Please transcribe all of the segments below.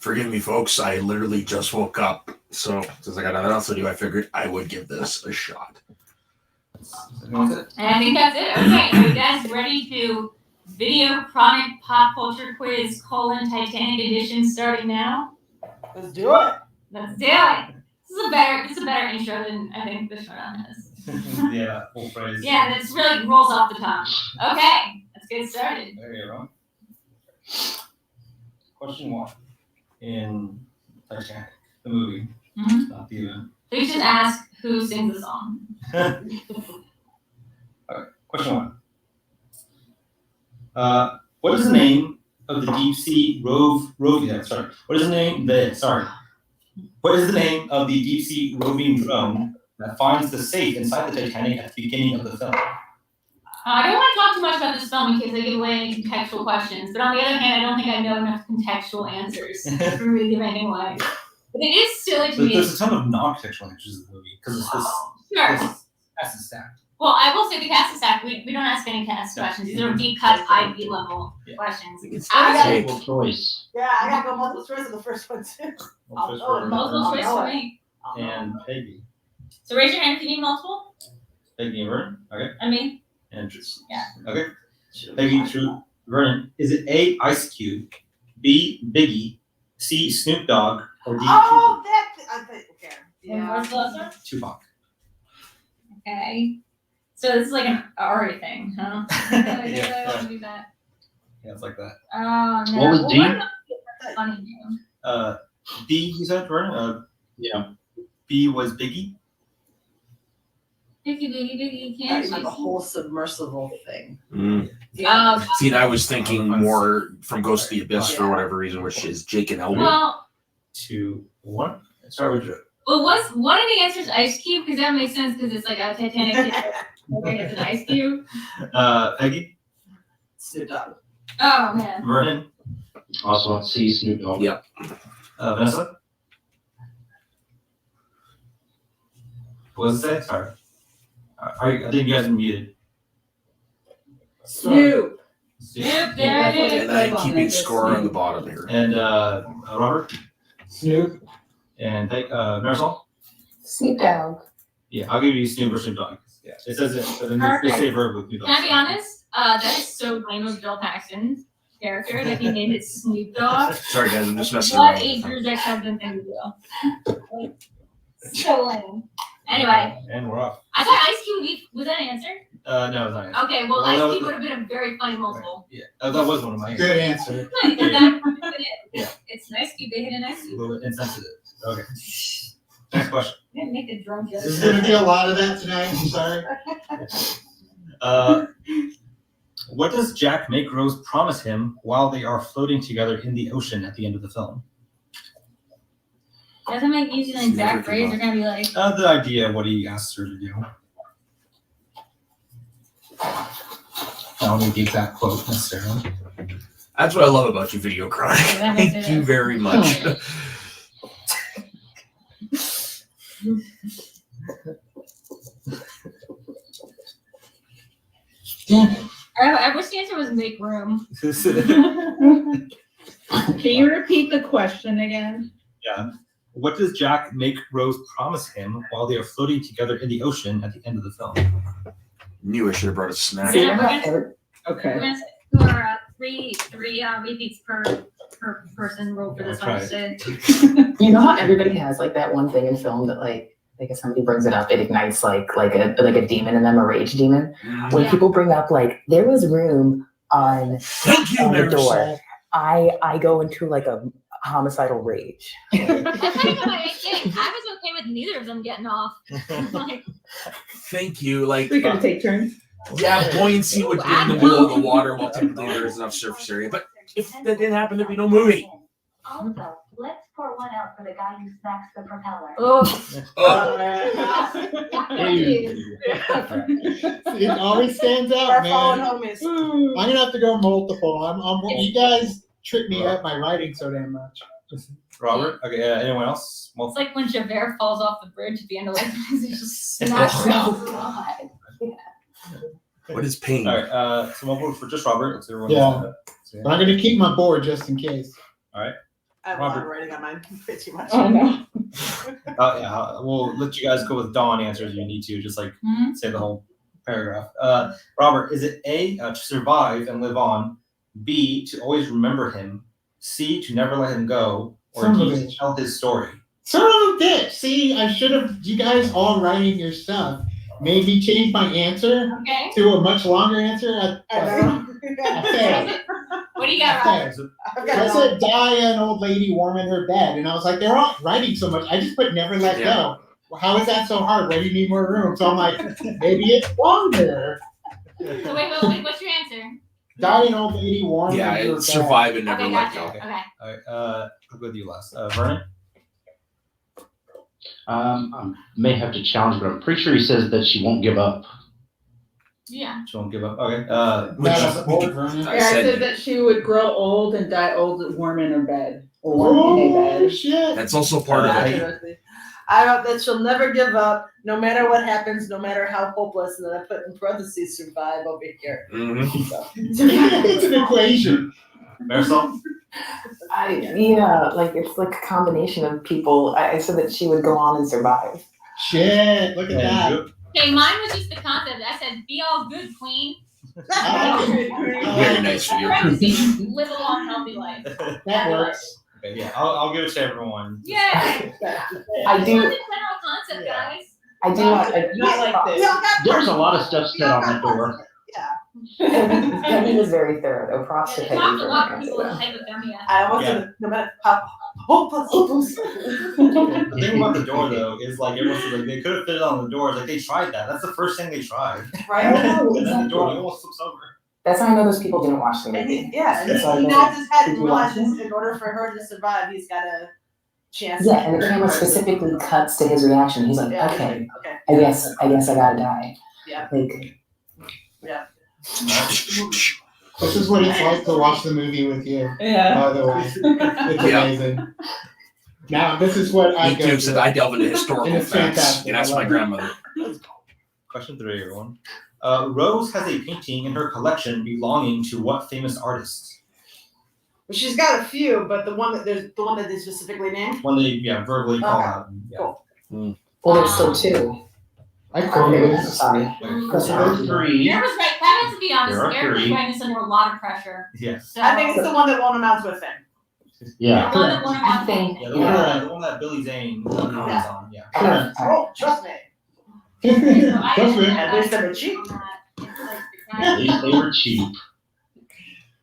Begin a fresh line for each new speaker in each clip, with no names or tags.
Forgive me, folks. I literally just woke up. So, since I got nothing else to do, I figured I would give this a shot.
And I think that's it. Okay, are you guys ready to VideoChronic Pop Culture Quiz Titanic edition starting now?
Let's do it.
Let's do it. This is a better intro than I think the showdown is.
Yeah, full phrase.
Yeah, this really rolls off the tongue. Okay, let's get started.
There you go. Question 1. In Titanic, the movie, not the event.
Please just ask who sings the song.
Okay, question 1. What is the name of the deep sea roving drone that finds the safe inside the Titanic at the beginning of the film?
I don't want to talk too much about this film in case I give away any contextual questions, but on the other hand, I don't think I know enough contextual answers for me to give anything away. But it is silly to me.
There's a ton of non-contextual answers in the movie because it's this.
Sure.
Cast is stacked.
Well, I will say the cast is stacked. We don't ask any cast questions. These are deep cut, high beat level questions.
Multiple
choice. Yeah, I gotta go multiple choice of the first one too.
Multiple choice for me.
And Peggy.
So raise your hand if you need multiple.
Peggy and Vernon. Okay.
I mean.
And
yeah.
Okay. Peggy, True, Vernon. Is it A, Ice Cube, B, Biggie, C, Snoop Dogg, or D,
oh, I think, okay.
Yeah. What's the last one?
Tupac?
Okay. So this is like an Ari thing, huh? I want to do that.
Yeah, it's like that.
Oh, no.
What was D?
Funny name.
B, you said, Vernon?
Yeah.
B was Biggie.
Biggie,
That's
can't
like a
you?
whole submersible thing.
See, and I was thinking more from Ghost of the Abyss for whatever reason, which is Jake and Elwood.
Well,
2, 1. Start with you.
was one of the answers Ice Cube? Because that makes sense because it's like a Titanic. Okay, it's an Ice Cube.
Peggy?
Snoop Dogg.
Oh, man.
Vernon?
Also, C, Snoop Dogg.
Yeah.
Vanessa? What does it say? Sorry. I think you guys are muted.
Snoop.
Yep, there it is.
And I'm keeping score on the bottom here.
And Robert?
Snoop.
And Marisol?
Snoop Dogg.
Yeah, I'll give you Snoop or Snoop Dogg. Yeah, it says it, but then they say verb with Snoop Dogg.
Can I be honest? That is so lame of Bill Paxton's character that he named it Snoop Dogg.
Sorry, guys, I'm just messing
What
around.
a Drew Jackson thing to do. Like, so lame. Anyway,
And we're off.
I thought Ice Cube was that an answer?
No, it's not. Answer.
Okay, well,
Well,
Ice
that
Cube
was-
would have been a very funny multiple.
Yeah, that was one of my answers.
Good answer.
No, you did that. You did it.
Yeah.
It's an Ice Cube. They hit an Ice
A
Cube.
little bit insensitive. Okay. Next question.
We didn't make the drunk joke.
There's going to be a lot of that tonight. I'm sorry.
What does Jack make Rose promise him while they are floating together in the ocean at the end of the film?
Doesn't make using an exact phrase. They're gonna be like,
The idea of what he asks her to do. I don't need the exact quote necessarily.
That's what I love about you, VideoChronic.
That makes
Thank
it
you
is.
very much.
I wish the answer was make room.
Can you repeat the question again?
Yeah. What does Jack make Rose promise him while they are floating together in the ocean at the end of the film?
Knew I should have brought a snack.
Yeah, we're
Okay.
gonna say for three repeats per person roll for this one.
Okay.
So,
You know how everybody has like that one thing in film that like if somebody brings it up, it ignites like a demon in them, a rage demon. When
Yeah.
people bring up like there was room on
Thank you,
the door,
Marisol.
I go into like a homicidal rage.
that's not even my thing. I was okay with neither of them getting off. Like,
Thank you. Like,
We're gonna take turns.
yeah, buoyancy would be in the middle of the water while typically there is enough surface area. But if that didn't happen, there'd be no movie.
Also, let's pour one out for the guy who smacks the propeller.
oh,
Oh,
It always stands out,
Our fallen
man.
home is.
I'm gonna have to go multiple. You guys trick me up by writing so damn much.
Robert? Okay, anyone else? Well,
it's like when Javert falls off the bridge at the end of like he just snaps
Oh,
off.
God.
what is pain?
all right, so we'll vote for just Robert. Let's see everyone
Yeah.
else.
But I'm gonna keep my board just in case.
I have a lot of writing on mine. Way too much.
Oh, no.
Yeah, we'll let you guys go with Dawn answers if you need to, just like say the whole paragraph. Robert, is it A, to survive and live on, B, to always remember him, C, to never let him go, or
Son of
D,
a
to
bitch.
tell his story?
Son of a bitch. See, I should have, you guys all writing your stuff. Maybe change my answer
Okay.
to a much longer answer.
I know.
failed.
What do you got, Robert?
I've
I
got
said die an old lady warm in her bed, and I was like, they're all writing so much. I just put never let go. Well, how is that so hard? Why do you need more room? So I'm like, maybe it's longer.
So wait, what's your answer?
Die an old lady warm
Yeah,
in her
it's
bed.
survive and never
Okay,
let
gotcha.
go.
Okay.
All right, I'll go with you last. Vernon?
I may have to challenge, but I'm pretty sure he says that she won't give up.
Yeah.
She won't give up. Okay.
That's bold, Vernon.
Yeah, I said that she would grow old and die old warm in her bed. Or warm in a
Oh,
bed.
shit.
That's also part of it.
Absolutely. I wrote that she'll never give up, no matter what happens, no matter how hopeless, and then I put in parentheses survive over here.
It's an equation.
Marisol?
Yeah, like it's like a combination of people. I said that she would go on and survive.
Shit, look at that.
Andrew?
Okay, mine was just the concept. I said, be all good, queen.
I like it.
Very nice for you.
Parentheses, live a long, healthy life.
That works.
Okay, yeah, I'll give it to everyone.
Yeah.
I
It's
do.
not the general concept, guys.
I do not.
Not like this.
We all got
There's a lot of stuff said on that door.
Yeah.
Peggy was very thorough. Though. Props to
It
Peggy
talked a
for
lot
her
of people with
answer.
hypothermia.
I almost
Yeah.
did it, no matter how hopeless.
The thing about the door though is like everyone said like they could have fit it on the door. Like they tried that. That's the first thing they tried.
Right?
Oh,
And then the door
exactly.
almost flips over.
That's how I know those people didn't watch the
And
movie.
he, yeah, and
That's why I
he
know.
nods his head
Did
and
you watch
realizes in order for her to survive, he's got a chance.
Yeah, and the camera specifically cuts to his reaction. He's like,
Yeah,
okay,
okay.
I guess I gotta die.
Yeah.
Like,
This is what it's like to watch the movie with you,
Yeah.
by the way. It's
Yeah.
amazing. Now, this is what I
Me
go
too, said
through.
I delve into historical
And it's
facts.
fantastic.
And that's
I
my
love it.
grandmother.
Question 3, everyone. Rose has a painting in her collection belonging to what famous artist?
Well, she's got a few, but the one that they specifically named.
One they verbally call
Okay.
out. Yeah.
Cool.
well, there's still two.
I
Okay,
quoted
sorry.
There are three.
Eric was right. That has to be honest.
There are
Eric was
three.
putting us under a lot of pressure.
Yes.
So,
I think it's the one that won't amount to a thing.
Yeah.
the one that won
I
our
think.
Yeah,
Yeah.
the one that Billy Zane comments on. Yeah.
Correct.
Oh, trust me.
Trust me.
At least they were cheap.
At least they were cheap.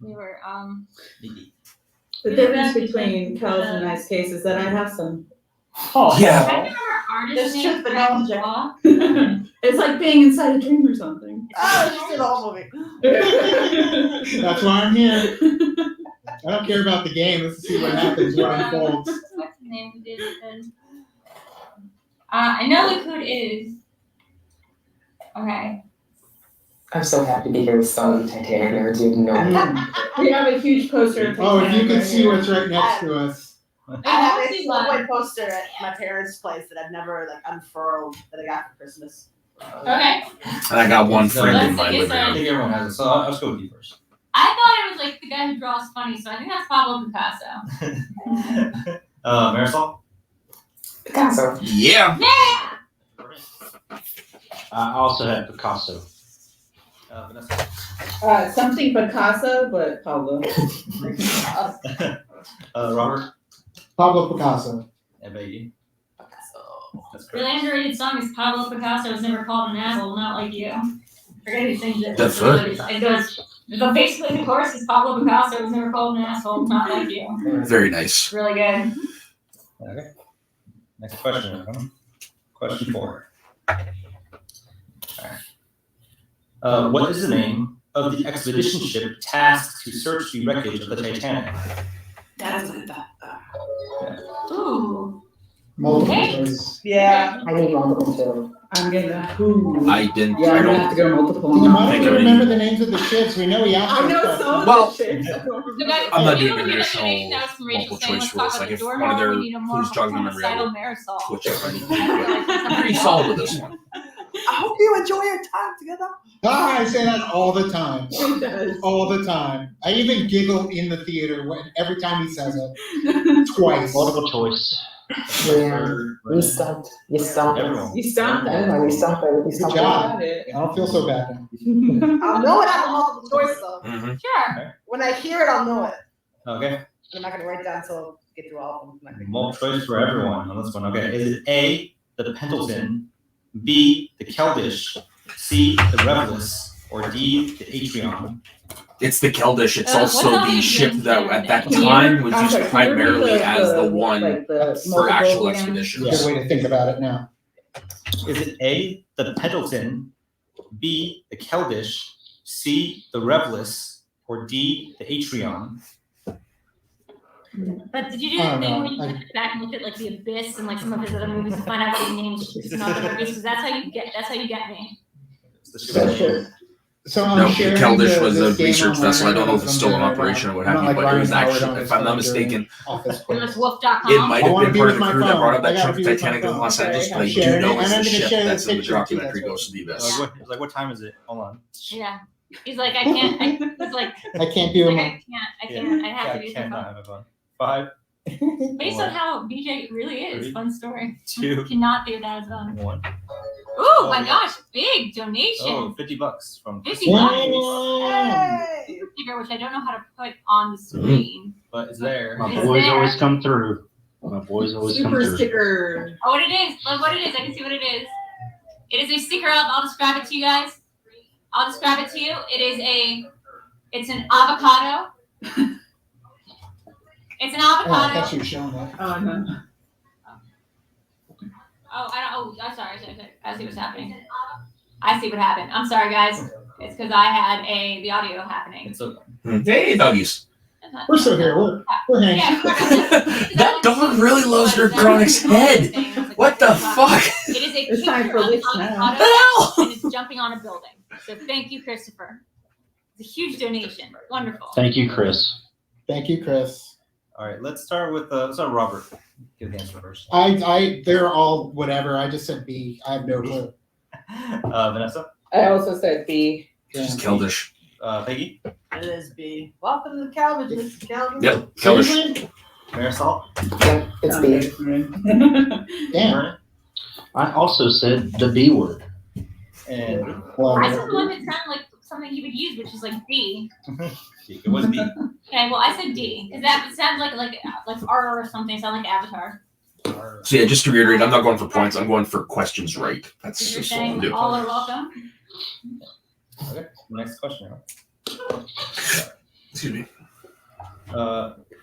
We were
The difference between Kel's and I's case is that I have some.
I
Yeah.
remember artist
There's
name
truth, but
Frank
knowledge.
Law.
It's like being inside a dream or something.
Oh, she did the whole movie.
That's why I'm here. I don't care about the game. Let's see what happens, what unfolds.
What's the name we did then? I know who it is. Okay.
I'm so happy to hear some Titanic nerds you know.
We have a huge poster of
Oh, if you
Titanic
could
right
see
here.
what's right next to us.
I have a
see
Subway poster at my parents' place that I've never unfurled that I got for Christmas.
Okay.
And I got one framed in
Let's
my
see,
living
I
room.
think everyone has it, so I'll just go with you first.
I thought it was like the guy who draws funny, so I think that's Pablo Picasso.
Marisol?
Picasso.
Yeah.
I also had Picasso.
Vanessa?
Something Picasso, but Pablo.
Robert?
Pablo Picasso.
And Becky? That's correct.
Really underrated song is Pablo Picasso was never called an asshole, not like you. Forget he sings it.
That's right.
It goes. But basically, the chorus is Pablo Picasso was never called an asshole, not like you.
Very nice.
Really good.
Okay. Next question, everyone. Question 4. Alright. What is the name of the expedition ship tasked to search the wreckage of the Titanic?
That is
Ooh.
Multiple
Okay.
choice.
Yeah.
I need multiple too.
I'm gonna. Who?
I didn't.
Yeah,
I
I'm gonna
don't.
have to go multiple.
Then why
think
don't you
I
remember
need-
the names of the ships? We know he asked
I
those
know
questions.
so
Well-
much shit.
So guys,
I'm not
if you
doing
don't
the
get
original
information, that was from Rachel
multiple
saying,
choice
let's talk
rules.
about
Like
the
if
door
one of
more,
their
we need a more
clues jog the memory, I
homicidal
will
Marisol.
Twitch if I need to. But I'm pretty solid with this one.
I hope you enjoy your time together.
I say that all the time.
He does.
All the time. I even giggle in the theater every time he says it. Twice.
Multiple choice.
Yeah. You stumped. You stumped.
Everyone.
You stopped
I
that.
know, you stumped it. You
Good
stumped
job.
it.
I don't feel so bad now.
I'll know it on the multiple choice though.
Mhm.
Sure.
When I hear it, I'll know it.
Okay.
I'm not gonna write down until I get through all of them.
Multiple choice for everyone on this one. Okay. Is it A, the Pendleton, B, the Keldysh, C, the Revelus, or D, the Atrion?
It's the Keldysh. It's
What's
also
all
the
these
ship
names
that
there?
at that
Yeah.
time was
I'm
used
sorry,
primarily
the-
as the
the-
one
like the
for
multiple
actual
again?
expeditions.
Good way to think about it now.
Is it A, the Pendleton, B, the Keldysh, C, the Revelus, or D, the Atrion?
But did you do
I
the
don't
thing
know.
where you went back and looked at like The Abyss and like some of his other movies to find out what he named ships in other movies? Because that's how you get me.
It's the
That
ship.
shit.
So I'm
No, the
sharing
Keldysh was a
this game
research
online
vessel. I
right
don't know
now
if it's
because
still
I'm
in
doing it right
operation
now.
or what
I'm
have
not
you,
like
but it was
Ryan Howard
actually,
on
if
his
I'm not
phone doing
mistaken,
office
It
quiz.
was wolf.com.
it might
I
have
wanna
been
be
part of
with
the
my
crew that
phone.
brought up
I
that
gotta
chunk of
be with my
Titanic in
phone.
Los
Okay,
Angeles,
I'm
but I do
sharing
know
it, and
it's
I'm
the
gonna
ship
share the
that's in the
picture too,
documentary
that's
Ghost of the Abyss.
Yeah.
Like, what time is it? Hold on.
Yeah. He's like, I can't. He's like,
I can't do
like,
it.
I can't. I have to be
I
with my
cannot
phone.
have a phone. 5,
Based on how BJ really is,
3,
fun story.
2,
Cannot be that as well.
1.
Oh my gosh, big donation.
Oh, $50 from
50
Wow.
sticker, which I don't know how to put on the screen.
But it's there.
My
It's
boys
there.
always come through. My boys always come
Super
through.
sticker.
Oh, what it is? Look what it is. I can see what it is. It is a sticker. I'll describe it to you guys. I'll describe it to you. It's an avocado. It's an
Oh,
avocado.
that's you showing that.
Oh no.
Oh, I'm sorry. I see what's happening. I see what happened. I'm sorry, guys. It's because I had the audio happening.
It's okay.
Hey, doggies.
We're still here. We're hanging.
Yeah,
That dog really loves VideoChronic's head. What the fuck?
It is a
It's time
picture
for
of
licks
an
now.
avocado
What the hell?
and it's jumping on a building. So thank you, Christopher. It's a huge donation. Wonderful.
Thank you, Chris.
Thank you, Chris.
All right, let's start with Robert. Give the answer first.
They're all whatever. I just said B. I have no clue.
Vanessa,
I also said B.
Just Keldysh.
Peggy,
It is B. Welcome to the Calvin, Mr. Calvin.
Yep, Keldysh.
Seriously?
Marisol,
Yep, it's B.
Damn.
Vernon,
I also said the B word.
and
Well,
I said the one that sounded like something you would use, which is like D.
it was B.
Okay, well I said D because that sounds like R or something. Sound like Avatar.
So yeah, just to reiterate, I'm not going for points. I'm going for questions right. That's
You're
just what I'm
saying
doing.
all are welcome.
Okay, next question.
Excuse me.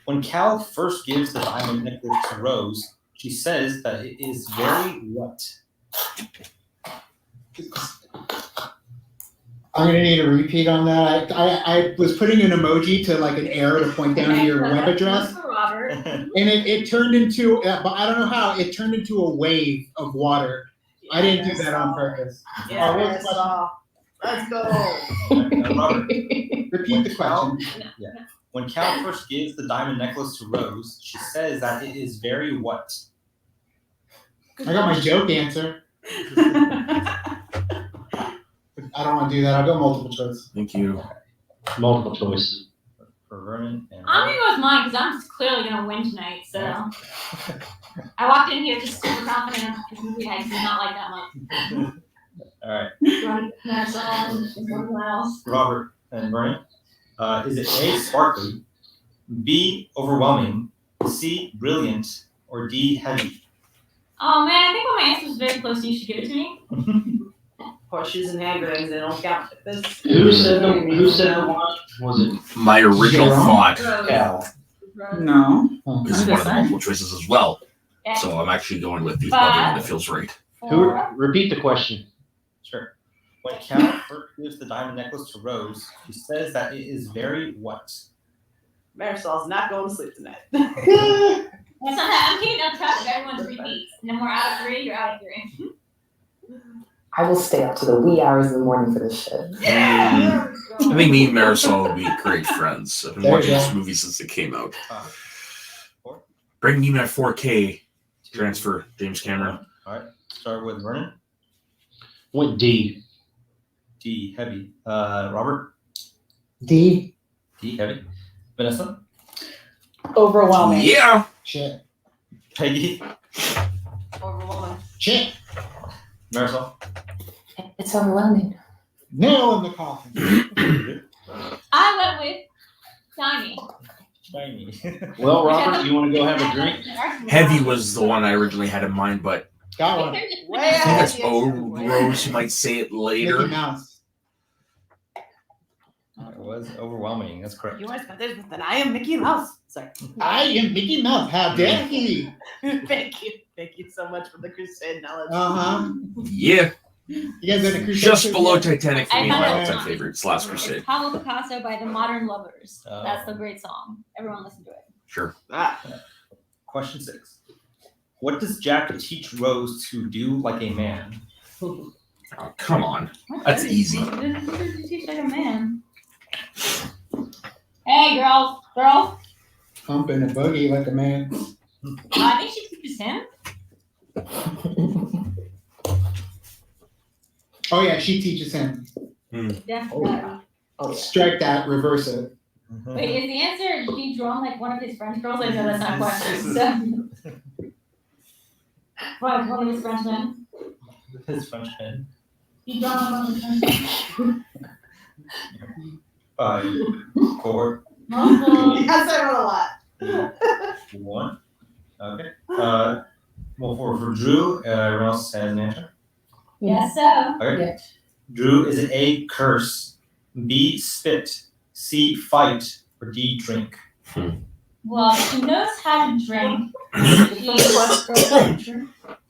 When Cal first gives the diamond necklace to Rose, she says that it is very what?
I'm gonna need a repeat on that. I was putting an emoji to like an arrow to point down to your web address,
Robert.
and it turned into, but I don't know how, it turned into a wave of water. I didn't do that on purpose.
Yeah,
Oh, what's the question?
Let's go.
Robert,
Repeat the question.
when Cal first gives the diamond necklace to Rose, she says that it is very what?
I got my joke answer. I don't want to do that. I'll go multiple choice.
Thank you.
Multiple choice.
For Vernon and
I'm gonna go with mine because I'm just clearly gonna win tonight. So I walked in here just super confident. This movie I did not like that much.
all right,
Marisol and someone else.
Robert and Vernon. Is it A, sparkly, B, overwhelming, C, brilliant, or D, heavy?
Oh man, I think when my answer was very close, you should give it to me.
Horseshoes and hand grenades, they don't count. This.
Who said the one? Was it
My original thought
Cal?
No.
is one of the multiple choices as well.
Okay.
So I'm actually going with the other one that feels right.
Who? Repeat the question.
Sure. When Cal first gives the diamond necklace to Rose, she says that it is very what?
Marisol's not going to sleep tonight.
Well, sometimes I'm keeping on track of everyone's repeats. And then we're out of 3, you're out of 3.
I will stay up to the wee hours of the morning for this shit.
I think me and Marisol would be great friends. I've been
There you
watching
go.
this movie since it came out.
4,
Bring me my 4K transfer, James Cameron.
All right. Start with Vernon.
Went D.
D, heavy. Robert?
D.
D, heavy. Vanessa?
Overwhelming.
Yeah.
Shit.
Peggy?
Overwhelming.
Shit.
Marisol?
It's overwhelming.
Nail in the coffin.
I went with Tiny.
Shiny.
Well, Robert, you want to go have a drink?
Heavy was the one I originally had in mind, but
Got one.
Way
I think
ahead
that's
of you.
Rose might say it
Mickey
later.
Mouse.
It was overwhelming. That's correct.
You want to spend this with an I am Mickey Mouse. Sorry.
I am Mickey Mouse. How dare he?
Thank you. Thank you so much for the crusade knowledge.
Uh-huh.
Yeah.
You guys in a crusade?
Just below Titanic for
I
me,
found
my
out
all-time
it's
favorite. It's Last
It's
Crusade.
Pablo Picasso by the Modern Lovers.
Oh.
That's the great song. Everyone listen to it.
Sure.
Ah.
Question 6. What does Jack teach Rose to do like a man?
Oh, come on.
What
That's
does
easy.
he teach like a man? Hey, girls. Girls.
Pumping a boogie like a man.
I think she teaches him.
Oh yeah, she teaches him.
Definitely.
Oh,
Strike that, reverse it.
Wait, is the answer he drawn like one of his French girls? I know that's not a question. So. What, one of his French men?
His French pen.
He drawn one of his French men.
5, 4,
Multiple.
Yes, I wrote a lot.
1. Okay. Well, for Drew, everyone else has an answer.
Yes, so.
Okay.
Yeah.
Drew, is it A, curse, B, spit, C, fight, or D, drink?
Well, she knows how to drink. Okay,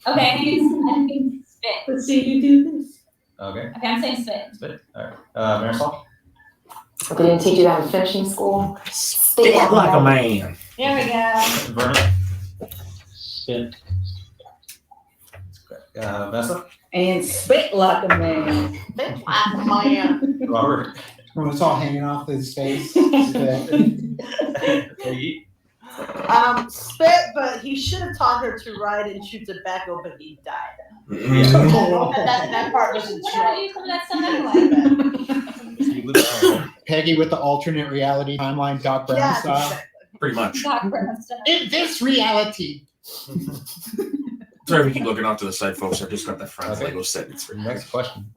I think spit.
Let's see you do this.
Okay.
Okay, I'm saying spit.
Spit. All right. Marisol?
But they didn't teach you that in finishing school.
Spit like a man.
There we go.
Vernon?
Spit.
Vanessa?
And spit like a man.
Big black man.
Robert?
When it's all hanging off his face. Spit.
Peggy?
Spit, but he should have taught her to ride and shoot tobacco, but he died. That part wasn't
What about
true.
you? Some of that stuff anyway.
Peggy with the alternate reality timeline, Doc Brown
Yes,
style.
exactly.
Pretty much.
Doc Brown stuff.
In this reality.
Sorry if we keep looking off to the side, folks. I just got that Friends
Okay.
Lego set. It's
Next question.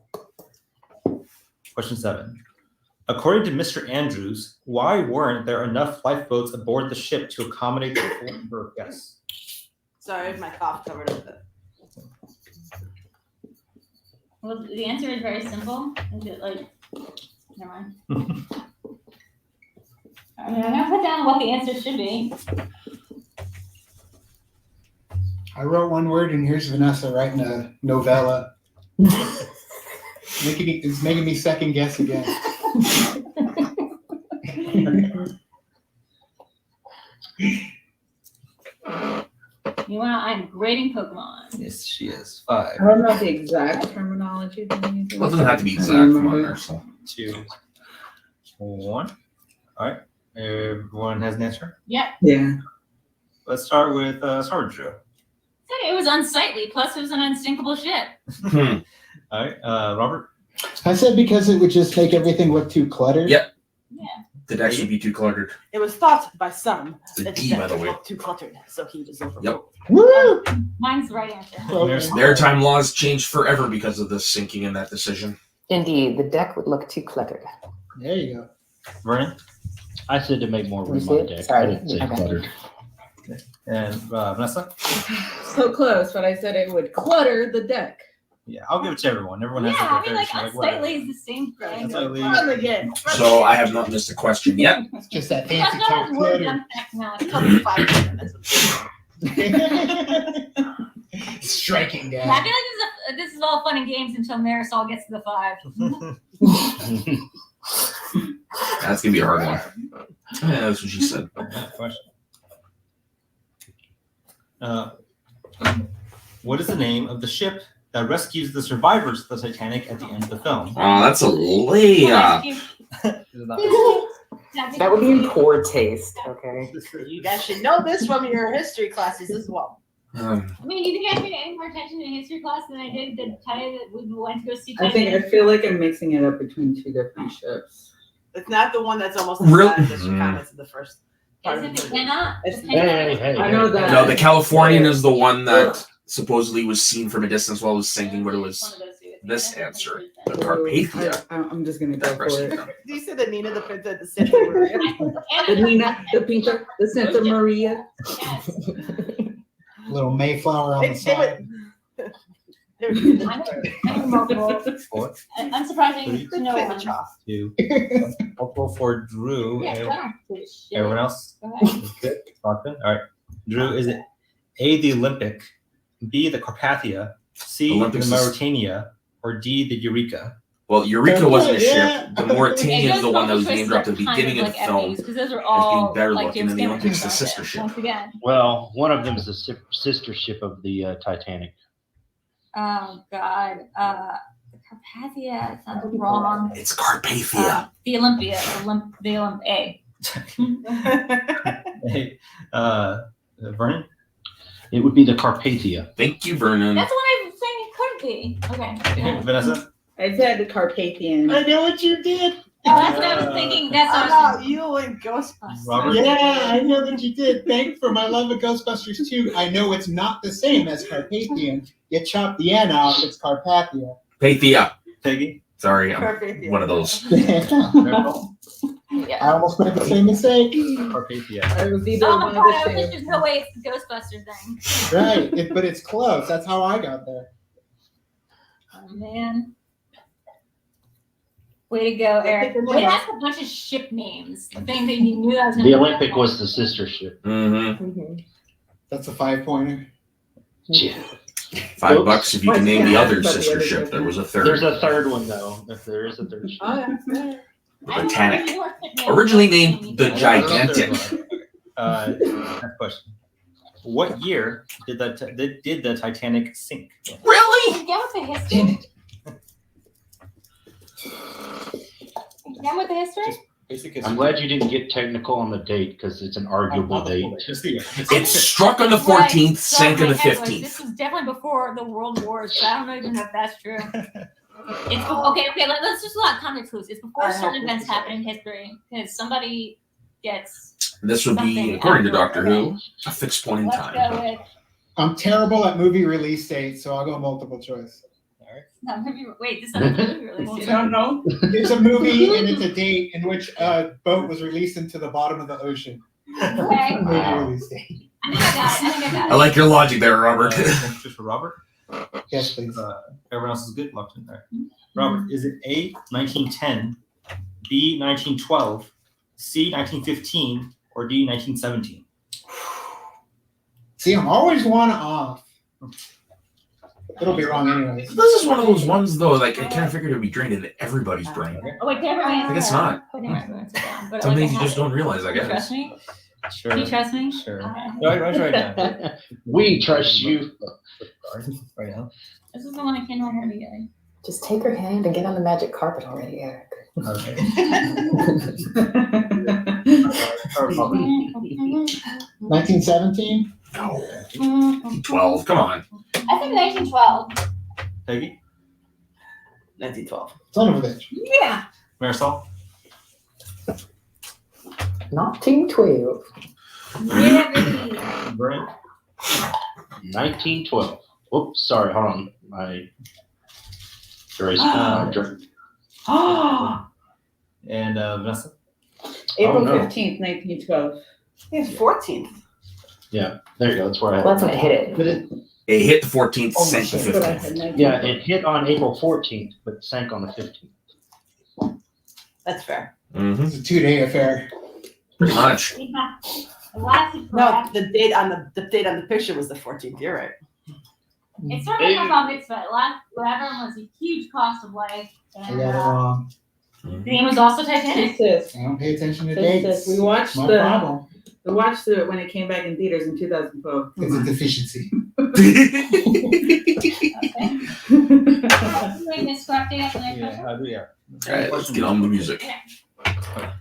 Question 7. According to Mr. Andrews, why weren't there enough lifeboats aboard the ship to accommodate the full number of guests?
Sorry, my cough covered up the.
Well, the answer is very simple. Is it like, never mind. I mean, I'm gonna put down what the answer should be.
I wrote one word, and here's Vanessa writing a novella. It's making me second guess again.
You want? I'm grading Pokemon.
Yes, she is. 5,
I don't know the exact terminology.
Well, it doesn't have to be exact. Come on, Marisol.
2, 1. All right. Everyone has an answer?
Yeah.
Let's start with Drew.
It was unsightly. Plus, it was an unsinkable ship.
All right. Robert?
I said because it would just make everything look too cluttered.
Yep.
Yeah.
Did actually be too cluttered.
It was thought by some
It's a
that
D, by the
it
way.
looked too cluttered, so he just overruled.
Yep.
Woo!
Mine's the right answer.
Maritime laws changed forever because of the sinking in that decision.
Indeed, the deck would look too cluttered.
There you go.
Vernon?
I said to make more
You
room
see
on the
it?
deck.
Sorry.
I didn't say
Okay.
cluttered.
And Vanessa?
So close, but I said it would clutter the deck.
Yeah, I'll give it to everyone. Everyone
Yeah,
has
I mean,
their
like,
fair share, whatever.
unsightly is the same thing.
Unsightly.
Run again.
So I have not missed a question yet.
It's just that
That's
fancy
not
talk
a word.
clutter.
I'm acting out.
It took me 5 minutes.
Striking
Yeah, I
down.
feel like this is all fun and games until Marisol gets to the 5.
That's gonna be a hard one. Yeah, that's what she said.
Next question. What is the name of the ship that rescues the survivors of the Titanic at the end of the film?
Oh, that's a layup.
That would be in poor taste, okay?
You guys should know this from your history classes as well.
I mean, you think I paid any more attention in history class than I did the time that we went to go see
I
Titanic?
feel like I'm mixing it up between two different ships.
It's not the one that's almost
Really?
inside the Chicago. It's the first part of
Isn't
the
it
movie.
cannot?
It's-
Hey.
I know that.
No, the Californian is the one that supposedly was seen from a distance while it was sinking, but it was this answer, the Carpathia.
I'm just gonna go
That
for
rescued
it.
them.
Do you say the Nina, the Pinta, the Santa Maria?
The Nina, the Pinta, the Santa Maria.
Yes.
Little Mayflower on the side.
I'm remarkable.
Four,
Unsurprising to no one.
2, multiple for Drew.
Yeah,
and
I don't give a shit.
everyone else?
Go ahead.
Good. Locked in. All right. Drew, is it A, the Olympic, B, the Carpathia, C,
Olympics
the
is-
Mauritania, or D, the Eureka?
Well, Eureka wasn't a
Yeah.
ship. The Mauritania
It
is the one that was
goes
named dropped at the
kind
beginning of the film.
because those are
being
all
better
like
looking,
James
and the
Cameron
Olympics, the
concepts,
sister ship.
Once again.
Well, one of them is the sister ship of the Titanic.
Oh God. The Carpathia sounds wrong.
It's Carpathia.
The Olympia. The A.
Hey, Vernon?
It would be the Carpathia.
Thank you, Vernon.
That's what I'm saying it could be. Okay.
Vanessa?
I said the Carpathian.
I know what you did.
Oh, that's what I was thinking. That's what I was thinking.
You and Ghostbusters.
Robert?
Yeah, I know that you did. Thanks for my love of Ghostbusters 2. I know it's not the same as Carpathian. You chop the N out, it's Carpathia.
Pathia.
Peggy?
Sorry, I'm
Carpathia.
one of those.
Miracle?
Yeah.
I almost made the same mistake.
Carpathia.
It was either
Oh my
one
God,
of
I
the
wish
two.
there's no way it's the Ghostbuster thing.
Right, but it's close. That's how I got there.
Oh man. Way to go, Eric. Wait, that's a bunch of ship names. The thing that you knew I was gonna
The Olympic was the sister ship.
Mm-hmm.
That's a 5-pointer.
Yeah.
$5 if you can name the other
But the
sister
other
ship.
ship.
There was a third.
There's a third one though. If there is a third ship.
Oh, yeah.
The Titanic. Originally named the Gigantic.
Next question. What year did the Titanic sink?
Really?
Again with the history. Again with the history?
Basically,
I'm glad you didn't get technical on the date because it's an arguable date.
It struck on the 14th, sank on the
This
15th.
was definitely before the World Wars, but I don't even know if that's true. It's okay. Let's just let context clues. It's before certain events happen in history because somebody gets.
This would be,
Something
according to
after,
Doctor Who, a fixed point in
Let's
time.
go with.
I'm terrible at movie release dates, so I'll go multiple choice.
No, wait, this is not a movie release.
No.
It's a movie and it's a date in which a boat was released into the bottom of the ocean.
Okay.
Movie release date.
I think I got it.
I like your logic there, Robert.
Just for Robert.
Yes, please.
Everyone else is good. Locked in there. Robert, is it A, 1910, B, 1912, C, 1915, or D, 1917?
See, I'm always one off. It'll be wrong anyways.
This is one of those ones, though, like, I kind of figured it would be drained into everybody's brain.
Oh, wait, never mind.
I think it's not. Some things you just don't realize, I
You trust
guess.
me?
Sure.
Do you trust me?
Sure.
Okay.
Right now.
We trust you.
Right now.
This is the one I can't remember together.
Just take her hand and get on the magic carpet already, Eric.
Okay.
1917?
No. 12, come on.
I think 1912.
Peggy?
1912.
Son of a bitch.
Yeah.
Marisol?
1912.
Yeah, baby.
Vernon?
1912. Oops, sorry. Hold on. My erased
Ah.
my drink.
And Vanessa?
April
no.
15th, 1912.
It's 14th.
There you go. That's where I
Well,
had
that's when it hit it.
But it,
It hit the 14th, sank the
But I
15th.
had 19.
Yeah, it hit on April 14th, but sank on the 15th.
That's fair.
Mm-hmm.
it's a 2-day affair.
Pretty much.
Yeah. The last is
No,
correct.
the date on the picture was the 14th. You're right.
It's sort of like my mitzvah. Last whatever was a huge cost of life.
I
And
got it wrong.
the name was also Titanic.
Sis,
I don't pay attention to
sis,
dates.
we watched
No
the
problem.
when it came back in theaters in 2012.
It's a deficiency.
Doing this scrap day after next question?
I do, yeah.
All right, let's get on with the music.
Yeah.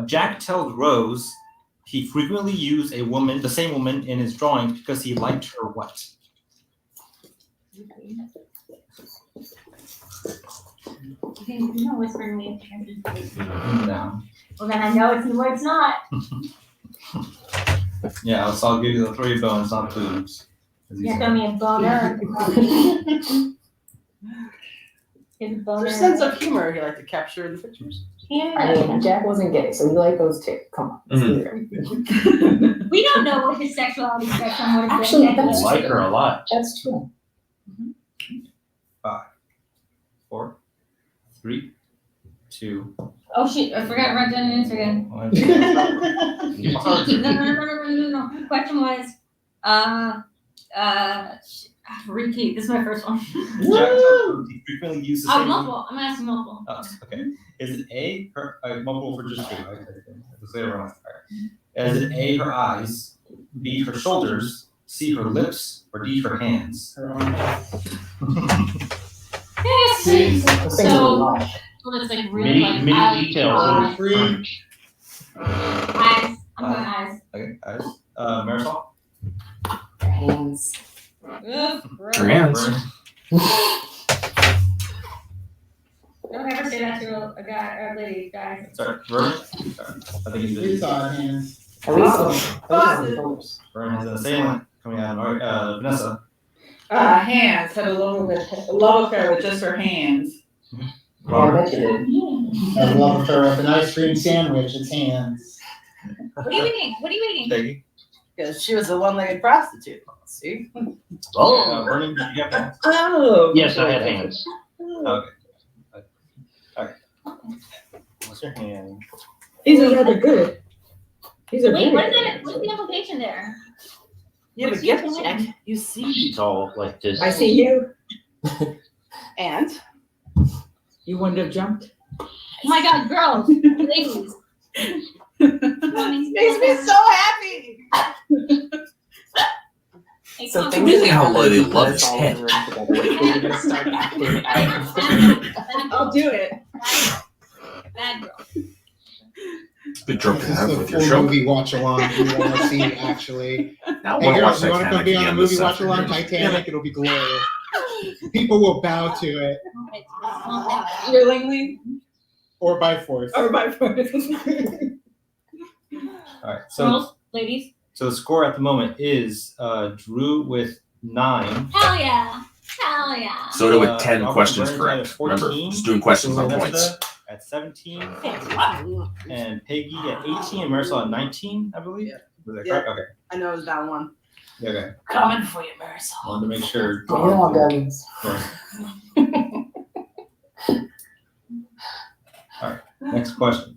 Jack tells Rose He frequently used the same woman in his drawings because he liked her what?
You're not whispering me.
No.
Well, then I know it's not.
Yeah, so I'll give you the 3 bones, not boobs.
You throw me a boner. His boner.
There's a sense of humor he liked to capture in the pictures.
Yeah.
I mean, Jack wasn't gay, so he liked those too. Come on. Let's be real.
We don't know what his sexuality spectrum would have
Actually,
been.
I like her a lot.
That's true.
5, 4, 3, 2,
Oh shit! I forgot to write down an answer again.
1.
No. The question was, repeat. This is my first one.
Jack he frequently used the
Oh,
same
multiple. I'm asking multiple.
Oh, okay. Is it A, her, multiple for just 2? Okay. Let's say everyone. Is it A, her eyes, B, her shoulders, C, her lips, or D, her hands?
Yes. So it's like really like
Many
eyes.
details.
Eyes. I'm going eyes.
Okay, eyes. Marisol?
Hands.
Her hands.
Don't ever say that to a guy or a lady, guys.
Sorry, Vern? Sorry. I think he's
We
busy.
saw hands.
At least
Vern has the same one coming out. Vanessa?
Hands had a love affair with just her hands.
I bet you did.
I love her with an ice cream sandwich. It's hands.
What are you eating? What are you eating?
Peggy?
Because she was a one-legged prostitute. See?
Oh,
Vernon, did you have hands?
Oh.
yes, I had hands.
Okay. Alright. What's your hand?
These are rather good. These are
Wait,
very
what is
good.
that? What's the implication there?
You have a gift check. You see.
She's all like this.
I see you.
And
You wouldn't have jumped.
Oh my God, girls, ladies.
makes me so happy.
Hey,
So
come
think
on.
Amazing how Lily
put
loves
us all
Ted.
in the room together. We're gonna start acting out.
I'll do it.
Bad girl.
Good joke to
This
have
is a
with your
full
show.
movie watch along. We want to see actually.
Now
Hey
we'll
girls,
watch
you want to come
Titanic
be on a
again
movie
this
watch along
afternoon.
Titanic? It'll be glorious. People will bow to it,
Willingly
or by force.
or by force.
Alright, so
Girls, ladies.
the score at the moment is Drew with 9.
Hell yeah. Hell yeah.
So did with 10
Robert
questions
Burns
correct.
at 14.
Remember, just doing questions on points.
Vanessa at 17, and Peggy at 18, and Marisol at 19, I believe.
Yeah.
Was that
Yeah.
correct? Okay.
I know it's down one.
Yeah, okay.
Coming for you, Marisol.
Wanted to make sure.
Bring it on, guns.
Alright, next question.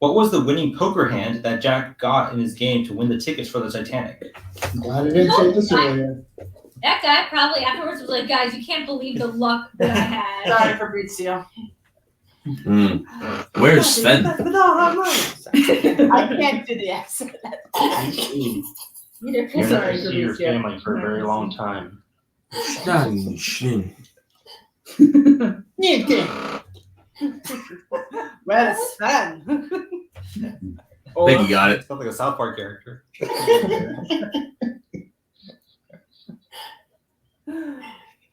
What was the winning poker hand that Jack got in his game to win the tickets for the Titanic?
Glad I didn't say this earlier.
That guy probably afterwards was like, guys, you can't believe the luck that I had.
Sorry, Fabrizio.
Where's Sven?
I can't do the accent.
You're
You're not going
sorry,
to see your
Fabrizio.
family for a very long time.
Niente.
Where's Sven?
Peggy got it.
Sounds like a South Park character.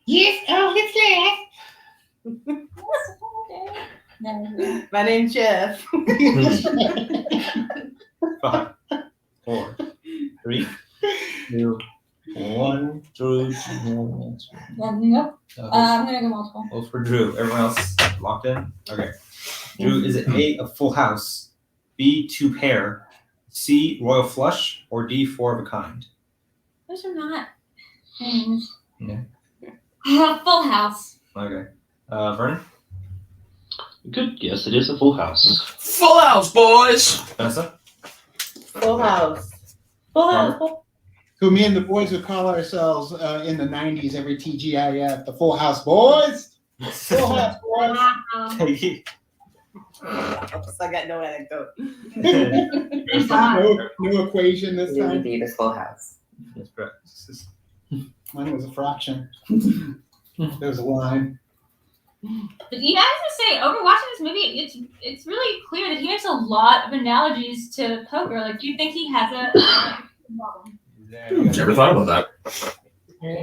Yes, oh, it's
My name's Jeff.
5, 4, 3, 2, 1. Drew.
Nope. I'm gonna go multiple.
Both for Drew. Everyone else locked in? Okay. Drew, is it A, a full house, B, 2 pair, C, royal flush, or D, 4 of a kind?
Those are not things.
Yeah.
Full house.
Okay. Vernon?
Good guess. It is a full house.
Full house, boys!
Vanessa?
Full house. Full house.
Who me and the boys would call ourselves in the 90s every TGIF, the Full House Boys. Full House Boys.
Wow.
Peggy?
Oops, I got no anecdote.
No equation this
Really
time.
be the full house.
That's correct.
Mine was a fraction. There was a line.
But you guys to say, over watching this movie, it's really clear that he makes a lot of analogies to poker. Like, do you think he has a problem?
Never thought about that.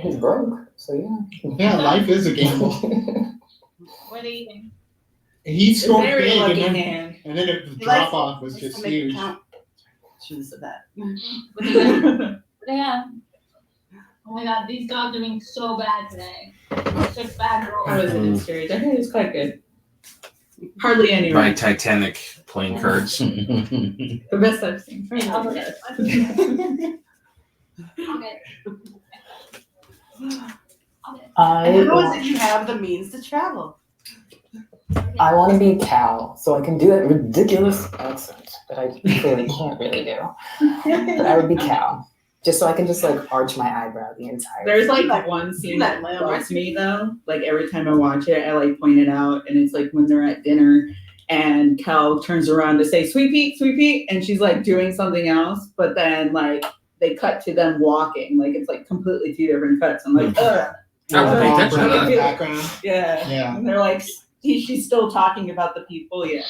He's broke, so yeah.
Yeah, life is a gamble.
What do you think?
He scored
Very
big,
lucky
and
hand.
then the
He likes-
drop off was
likes to
just
make it
huge.
count. Should have said that.
What do you think? Yeah. Oh my god, these dogs are being so bad today. Such bad
How
rolls.
was it in series? I think it was quite good. Hardly any.
My
right?
Titanic playing cards.
The best I've seen.
I'll look at it. Okay.
And how is it you have the means to travel?
I want to be Cal, so I can do that ridiculous accent that I clearly can't really do. But I would be Cal, just so I can just like arch my eyebrow the entire.
There's like one scene that bugs me though. Like every time I watch it, I like point it out, and it's like when they're at dinner, and Cal turns around to say "Sweet Pete," and she's like doing something else, but then like they cut to them walking, like it's like completely two different cuts. I'm like, ugh.
I don't pay attention to that.
Background.
Yeah.
Yeah.
And they're like, she's still talking about the people. Yeah.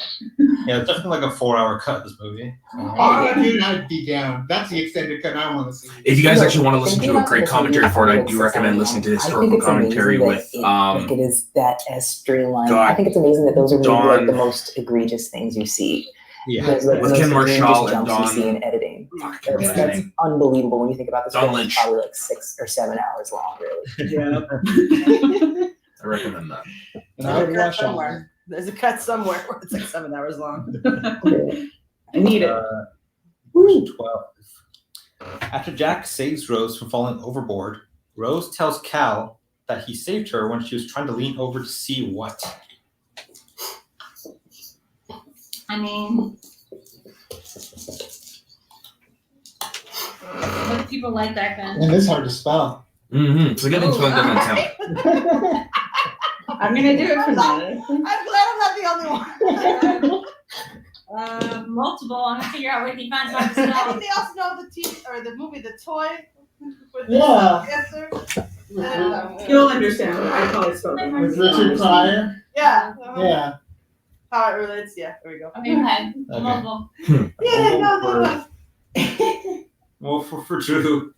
Yeah, it's definitely like a 4-hour cut, this movie.
Oh, dude, I'd be down. That's the extended cut I want to see.
If you guys actually want to listen to a great commentary for it, I do recommend listening to historical commentary with
it is that as streamlined.
God,
I think it's amazing that those are really
Dawn.
like the most egregious things you see.
Yeah.
There's, like,
With
those
Ken
egregious
Marshall and
jumps you
Dawn.
see in editing.
Fuck,
That's unbelievable when you think about this.
Dawn
film.
Lynch.
It's probably like 6 or 7 hours long, really.
Yeah.
I recommend that.
And I would
There's a cut
watch all of
somewhere. There's a cut somewhere where it's like 7 hours long.
I need it.
Question 12. After Jack saves Rose from falling overboard, Rose tells Cal that he saved her when she was trying to lean over to see what?
I mean, what do people like back then?
And this is hard to spell.
Mm-hmm. It's a good thing to spend on town.
I'm gonna do it for now.
I'm glad I'm not the only one.
Multiple. I'm gonna figure out where he finds my
Anybody
spell.
else know the TV or the movie The Toy? With
Yeah.
Answer? I don't know.
You'll understand. I probably spelled it.
With Richard Pryor.
Yeah.
Yeah.
How it relates? Yeah. There we go.
Okay, multiple.
Yeah. No.
Well, for Drew,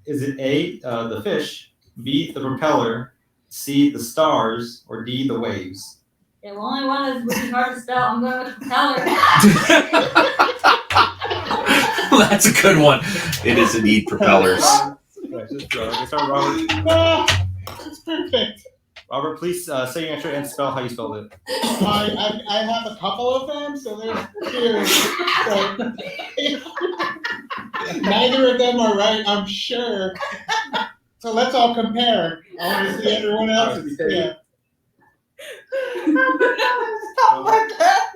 is it A, the fish, B, the propeller, C, the stars, or D, the waves?
Yeah, well, only one is really hard to spell. I'm going with propeller.
That's a good one. It is indeed propellers.
Right, just let's start Robert.
It's perfect.
Robert, please say your answer and spell how you spelled it.
I have a couple of them, so there's 2. So neither of them are right, I'm sure. So let's all compare. I want to see everyone else's. Yeah.
Stop like that.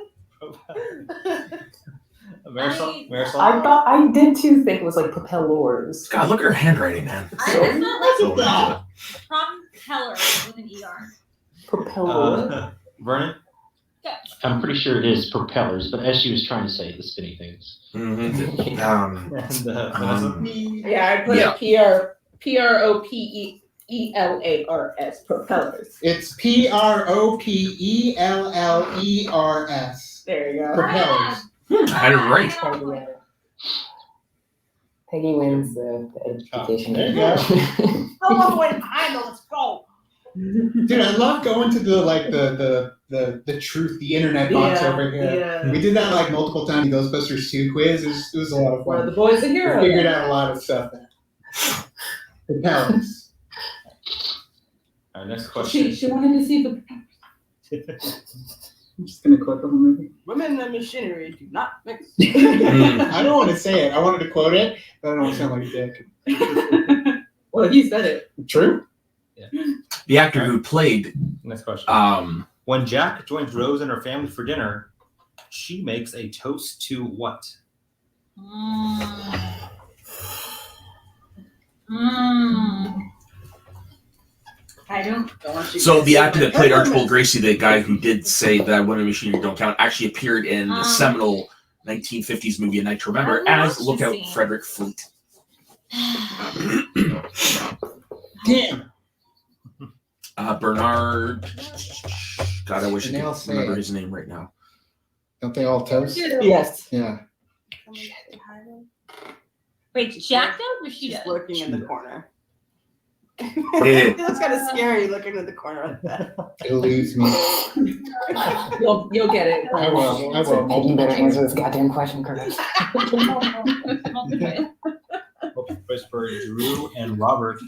Marisol?
I did too think it was like propellers.
God, look at her handwriting, man.
I felt like
Wow.
propeller with an ER.
Propeller.
Vernon?
I'm pretty sure it is propellers, but as she was trying to say, the spinny things.
Mm-hmm.
And Vanessa?
Yeah, I put
Yeah.
it PROPELLARS, propellers.
It's PROPELLERS.
There you go.
Propellers.
I had it right.
Peggy wins the education.
There you go.
Oh, wait, I know. Let's go.
Dude, I love going to the truth, the internet box over here.
Yeah.
We did that like multiple times. The Ghostbusters 2 quiz. It was a lot of
One of
fun.
the boys are
We
here.
figured out a lot of stuff there. Propellers.
All right, next question.
She wanted to see the. I'm just gonna quote the whole movie.
Women and machinery do not mix.
I don't want to say it. I wanted to quote it, but I don't want to sound like a dick.
Well, he said it.
True?
The actor who played
Next question.
um
When Jack joins Rose and her family for dinner, she makes a toast to what?
I don't.
so the actor that played Archibald Gracie, the guy who did say that women and machinery don't count, actually appeared in the seminal 1950s movie A Night to Remember as Lookout Frederick Fleet.
Damn.
Bernard. God, I wish I
And they all
could
say
remember
it.
his name right now.
Don't they all toast?
Yes.
Yeah.
Wait, Jack does or she
She's
does?
lurking in the corner.
Yeah.
That's kind of scary looking in the corner like that.
Eludes me.
You'll get it.
I will. I will.
Hey, you better answer this goddamn question, Curtis.
First for Drew and Robert.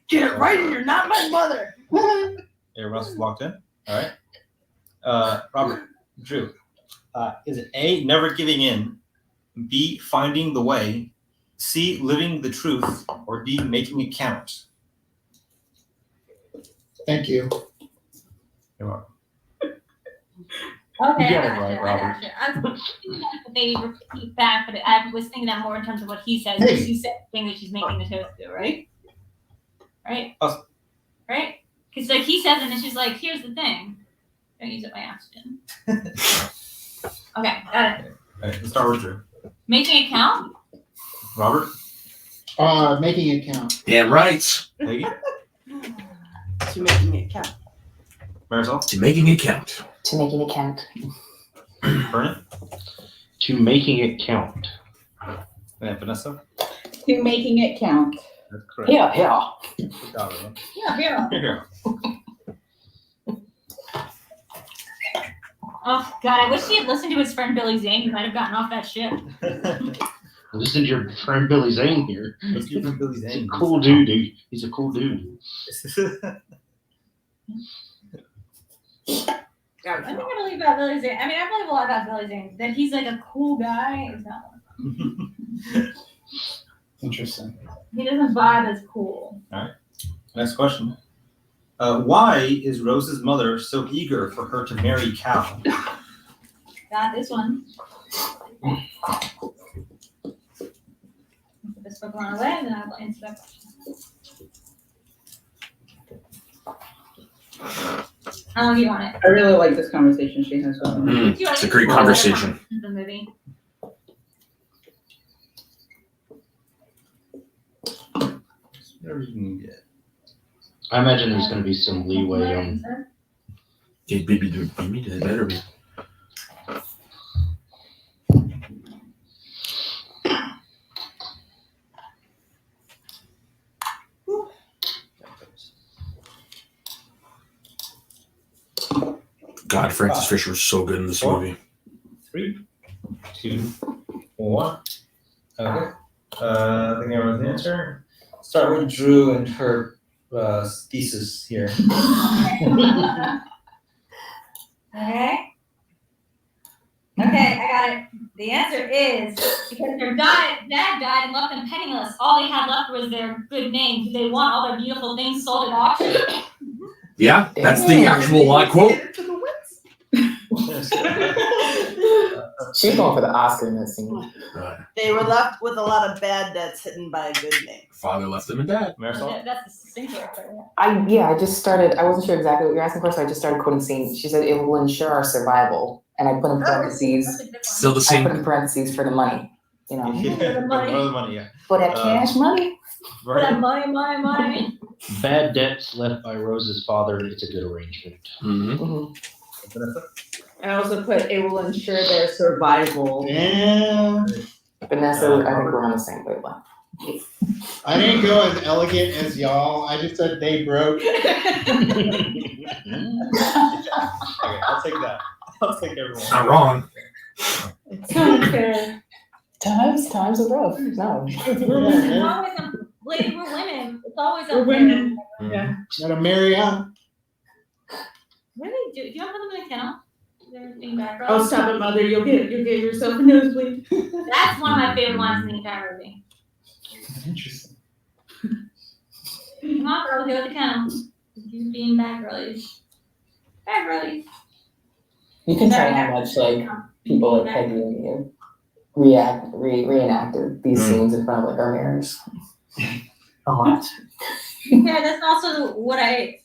Get it right, you're not my mother.
Everyone else is locked in. All right. Robert, Drew, is it A, never giving in, B, finding the way, C, living the truth, or D, making it count?
Thank you.
You're welcome.
Okay,
You got it
I
right,
gotcha,
Robert.
I gotcha. I was thinking that they repeat back, but I was thinking that more in terms of what he says. Because she said the thing that she's making the toast to, right? Right?
Awesome.
Right? Because like he says it and she's like, here's the thing. Don't use it by oxygen. Okay, got it.
All right, let's start with Drew.
Making it count?
Robert,
Making it count.
Damn right.
Peggy,
To making it count.
Marisol,
To making it count.
To making it count.
Vernon,
To making it count.
and Vanessa.
To making it count.
That's correct.
Yeah, yeah.
Good job, everyone.
Yeah.
Here.
Oh God, I wish he had listened to his friend Billy Zane. He might have gotten off that ship.
Listen to your friend Billy Zane here.
Let's give him Billy
He's a
Zane.
cool dude. He's a cool dude.
I think I believe about Billy Zane. I mean, I believe a lot about Billy Zane. That he's like a cool guy is not one.
Interesting.
He doesn't vibe as cool.
Next question. Why is Rose's mother so eager for her to marry Cal?
Got this one. Put this book on away, and then I will answer that question. Oh, you want it?
I really like this conversation she has with him.
It's a great conversation.
The movie.
Whatever you can get.
I imagine there's going to be some leeway on.
Yeah, baby, do me that better be. God, Francis Fisher was so good in this movie.
3, 2, 1. Okay. I think everyone's answer. Start with Drew and her thesis here.
Okay. Okay, I got it. The answer is because their dad died and left them penniless. All they had left was their good name. Do they want all their beautiful things sold at auction?
Yeah, that's the actual quote.
She's going for the Oscar in this scene.
They were left with a lot of bad debts hidden by a good name.
Father left them and dad.
Marisol?
That's the succinct right
I just started, I wasn't sure exactly what you're asking for, so I just started quoting scene. She said it will ensure our survival. And I put in parentheses,
Still the
I
same.
put in parentheses for the money, you know.
Yeah,
the money.
for the money, yeah.
For that cash money.
For that
Vernon?
money.
Bad debts left by Rose's father. It's a good arrangement.
Mm-hmm.
Mhm.
Vanessa?
I also put it will ensure their survival.
Yeah.
Vanessa, I think we're on the same wavelength.
I didn't go as elegant as y'all. I just said they broke.
Okay, I'll take that. I'll take everyone.
Not wrong.
It's unfair.
Times are rough. No.
It's always ladies, we're women. It's always
We're
unfair.
women.
Yeah.
Gotta marry up.
Really? Do you want to put them in a kennel? Everything back,
Oh, stop it, mother. You'll get yourself a nosebleed.
That's one of my favorite lines in the entire movie.
Interesting.
Come on, girls, go to the kennel. You being bad girlies. Bad girlies.
You can tell how much like people like Peggy and me reenacted these scenes in front of like our mirrors. A lot.
Yeah, that's also what I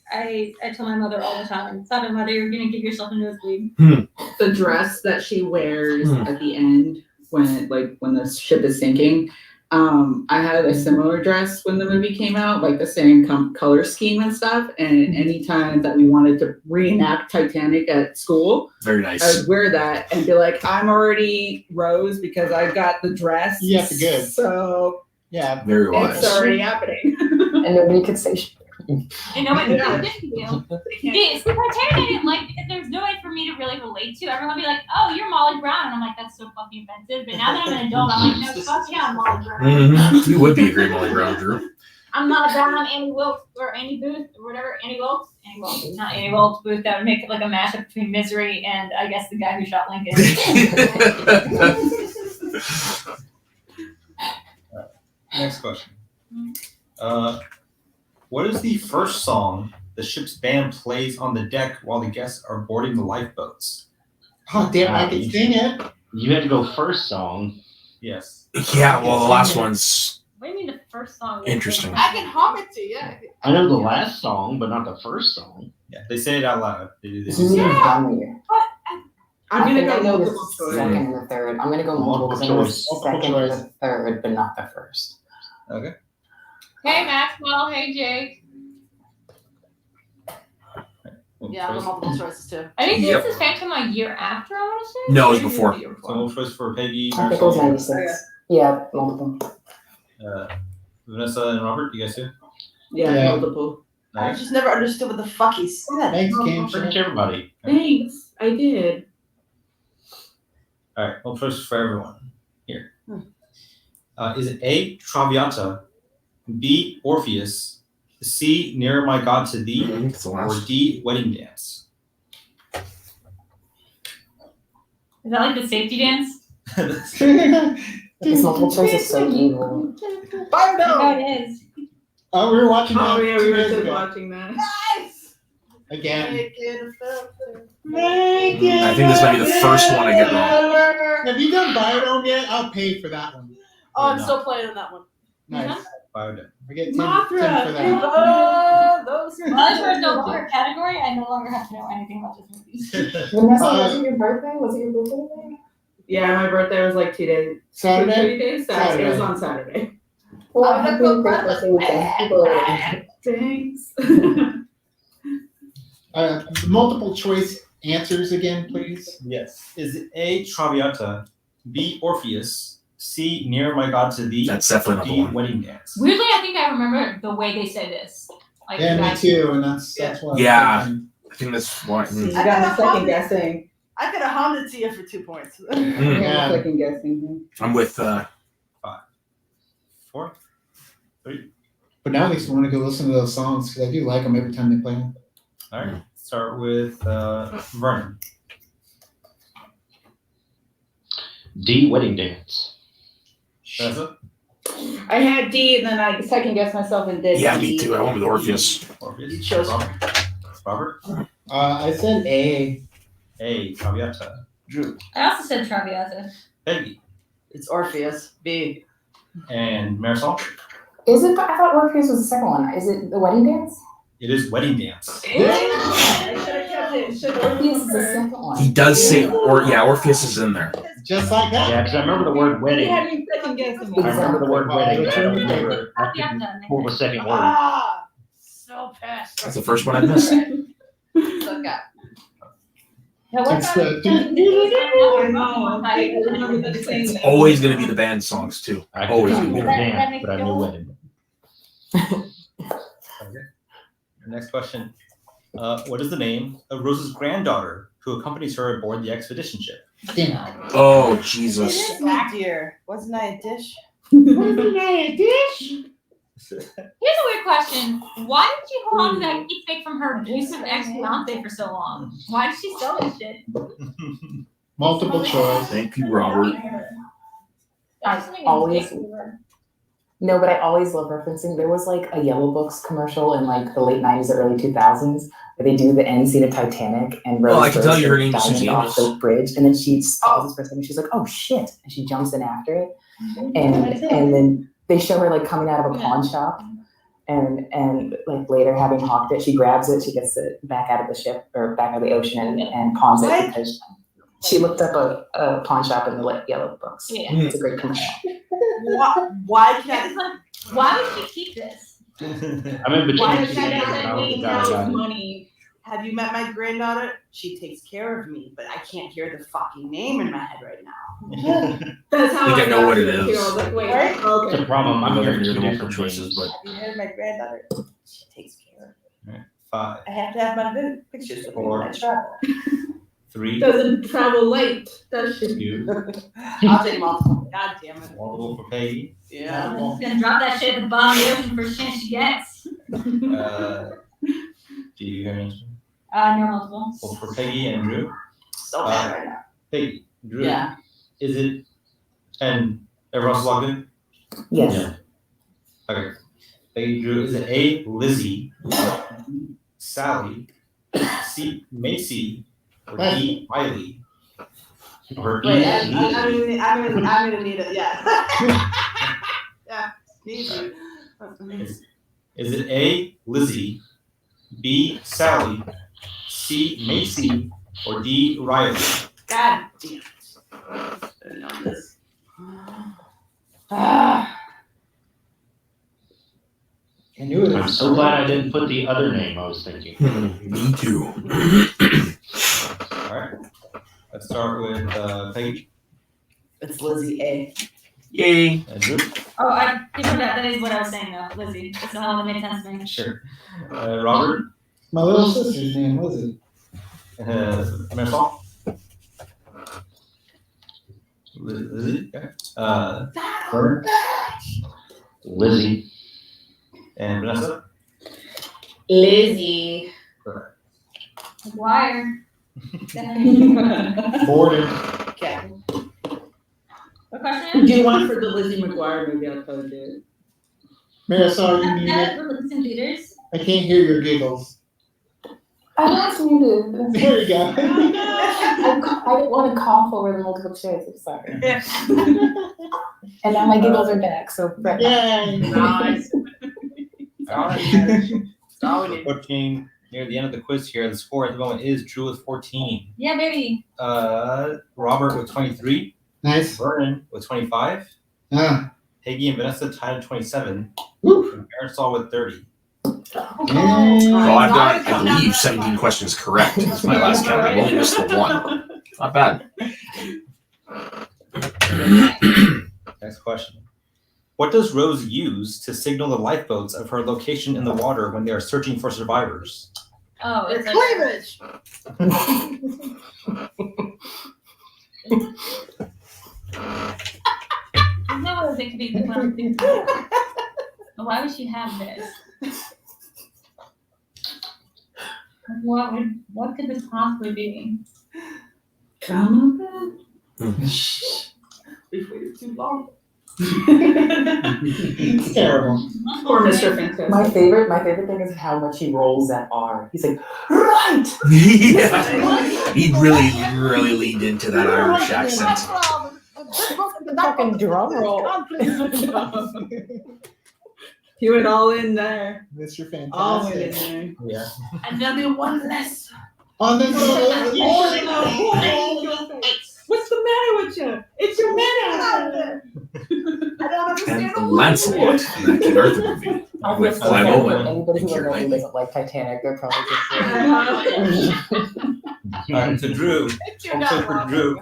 tell my mother all the time. Stop it, mother, you're gonna give yourself a nosebleed.
The dress that she wears at the end when the ship is sinking, I had a similar dress when the movie came out, like the same color scheme and stuff. And anytime that we wanted to reenact Titanic at school,
Very
I
nice.
would wear that and be like, I'm already Rose because I've got the dress.
Yeah, it's good.
So
Yeah.
Very wise.
it's already happening.
And nobody could say shit.
And nobody
Yeah.
did you. See, Titanic I didn't like because there's no way for me to really relate to. Everyone would be like, oh, you're Molly Brown. And I'm like, that's so fucking offensive. But now that I'm an adult, I'm like, no, fuck yeah, I'm Molly Brown.
Mhm. You would be a great Molly Brown, Drew.
I'm Molly Brown, I'm Annie Wilkes or Annie Booth or whatever. Annie Wilkes? Annie Wilkes. Not Annie Wilkes Booth. That would make it like a mashup between Misery and I guess the guy who shot Lincoln.
Next question. What is the first song the ship's band plays on the deck while the guests are boarding the lifeboats?
Oh, damn, I can sing it.
You had to go first song.
Yes.
Yeah, well, the last one's
What do you mean the first song?
interesting.
I can hum it to you.
I know the last song, but not the first song.
Yeah, they say it out loud. They do
This
this.
isn't even fun here.
I'm
I
gonna
think I
go
know the
multiple choice.
second and the third. I'm gonna go multiple because I know the
Multiple
second and the third, but not the first.
Okay.
Hey Maxwell, hey Jake.
Yeah, I have multiple choices too.
I think
Yep.
this is Phantom a year after, I want to say.
No, it was before.
So no choice for Peggy,
I think it was
Marisol,
96. Yeah, multiple.
Vanessa, and Robert. You guys too?
Yeah,
Yeah.
multiple.
I
Nice.
just never understood what the fuck he said.
Thanks, Kim.
Pretty much everybody.
Thanks. I did.
All right. Multiple choice for everyone here. Is it A, Traviata, B, Orpheus, C, Nearer My God to Thee,
That's the
or
last.
D, Wedding Dance?
Is that like the safety dance?
This multiple choice is so evil.
Fire
No,
no.
it is.
Oh, we were watching that.
Oh yeah,
2
we were
days
just
ago.
watching that.
Nice.
Again.
I think this might be the first one I get wrong.
Have you done Biodome yet? I'll pay for that one.
Oh, I'm still playing on that one.
Nice.
Biodome.
I get 10
Mothra.
for that.
Those.
Well, for no longer category, I no longer have to know anything about this movie.
Vanessa, was it your birthday? Was it your birthday today?
Yeah, my birthday was like 2 days.
Saturday?
3 days. Saturday. It was on Saturday.
Well,
I'm
happy
gonna go
birthday weekend.
Thanks.
Multiple choice answers again, please.
Yes. Is it A, Traviata, B, Orpheus, C, Nearer My God to Thee,
That's definitely not the
D,
one.
Wedding Dance?
Weirdly, I think I remember the way they say this. Like,
Yeah, me
guys-
too, and that's why.
Yeah. I think that's why.
You got me second guessing.
I could have hummed it to you for 2 points.
Mm.
Yeah.
Second guessing.
I'm with
4.
But now at least I want to go listen to those songs because I do like them every time they play them.
All right. Start with Vernon.
D, Wedding Dance.
Vanessa?
I had D, and then I second guessed myself and did.
Yeah,
D.
me too. I went with Orpheus.
Orpheus.
You chose-
Robert?
I said A.
A, Traviata. Drew.
I also said Traviata.
Peggy.
It's Orpheus. B.
And Marisol?
Is it? I thought Orpheus was the second one. Is it the wedding dance?
It is Wedding Dance.
I should have kept it. Should
Orpheus is the second one.
He does say, Orpheus is in there.
Just like that.
Yeah, because I remember the word wedding. I
me second guessing.
remember the word wedding. I don't remember. I couldn't
Traviata.
pull the second word.
Ah, so pissed.
That's the first one I missed.
Look at.
Yeah, what's
It's
that?
I know. I remember them saying
It's
that.
always going to be the band songs, too.
I
Always.
couldn't remember
That
dance,
makes
but I knew
sense.
wedding.
Okay. Next question. What is the name of Rose's granddaughter who accompanies her aboard the expedition ship?
Damn.
Oh, Jesus.
Oh dear. Wasn't I a dish?
Wasn't I a dish?
Here's a weird question. Why did she hold on to that keepsake from her abusive ex-fiance for so long? Why did she sell this shit?
Multiple choice.
Thank you, Robert.
Always. No, but I always love referencing. There was like a Yellow Books commercial in like the late 90s or early 2000s where they do the end scene of Titanic and Rose
Oh, I can tell you her
goes
name is Susie
diving off
Amos.
the bridge and then she pauses for a second. She's like, oh shit. And she jumps in after it. And then they show her like coming out of a pawn shop and like later having hawked it, she grabs it, she gets it back out of the ship or back out of the ocean and pawns it because she looked up a pawn shop in the Yellow Books.
Yeah.
It's a great commercial.
Why can't
Why would she keep this?
I'm in between.
Why
two
does that
names, and I don't think I got it.
money?
Have you met my granddaughter? She takes care of me, but I can't hear the fucking name in my head right now.
That's how
I think I know
got
what it
to
is.
too. I was like, wait,
Right?
It's
okay.
a problem. I'm
I'm
hearing
hearing
two
the
different
multiple choices,
choices.
but
Have you heard my granddaughter? She takes care of me.
5,
I have to have my pictures with me when I
4.
travel.
3,
Doesn't travel light, does she?
2,
I'll take multiple. God damn it.
multiple for Peggy.
Yeah.
She's gonna drop that shit at the bottom of the ocean first chance she gets.
Do you hear me?
No multiple.
Well, for Peggy and Drew.
So bad right now.
Peggy, Drew.
Yeah.
Is it? And everyone else logged in?
Yes.
Okay. Peggy, Drew. Is it A, Lizzie, Sally, C, Macy, or D, Wiley? Or E,
Wait,
Lee?
I'm gonna need it. Yeah. Yeah. Need you.
Is it A, Lizzie, B, Sally, C, Macy, or D, Riley?
God damn it. I know this. Ah.
I knew it.
I'm so glad I didn't put the other name I was thinking.
me too.
All right. Let's start with Peggy
It's Lizzie A.
Yay.
and Drew.
Oh, I different. That is what I was saying though, Lizzie. That's the one that made sense to me.
Sure. Robert.
My little sister's name, Lizzie.
Marisol. Lizzie. Okay. Vern
Lizzie.
and Vanessa.
Lizzie.
McGuire.
Borden.
Okay.
What question?
Do you want for the Lizzie McGuire movie? I'll tell you.
Marisol, you need it.
Listen, leaders.
I can't hear your giggles.
I was muted.
There you go.
I didn't want to cough over the multiple choice. I'm sorry. And now my giggles are back. So
Yay.
Nice.
Approaching near the end of the quiz here. The score at the moment is Drew with 14.
Yeah, baby.
Robert with 23.
Nice.
Vernon with 25. Peggy and Vanessa tied at 27.
Woo.
And Marisol with 30.
Well, I've got, I believe, 17 questions correct. That's my last count. I've only missed the one. Not bad.
Next question. What does Rose use to signal the lifeboats of her location in the water when they are searching for survivors?
Oh, it's like
Cleavage.
there's no way they could be what I'm thinking. But why would she have this? What could this possibly be?
Come on.
We've waited too long.
It's terrible.
Poor Mr. Fantastic.
my favorite thing is how much he rolls that R. He's like, right.
Yeah. He really leaned into that Irish accent.
The fucking drum roll.
He went all in there.
Mr.
All went in
Fantastic.
there.
Yeah.
Another one less.
On this
What's the matter with you? It's your man.
I don't understand
And Lancelot in that King Arthur movie.
I
With
feel so
Clive
bad for
Owen.
anybody who
Keira
remotely
Knightley.
doesn't like Titanic. They're probably just
All right, so Drew,
You're
also
not
for
wrong.
Drew,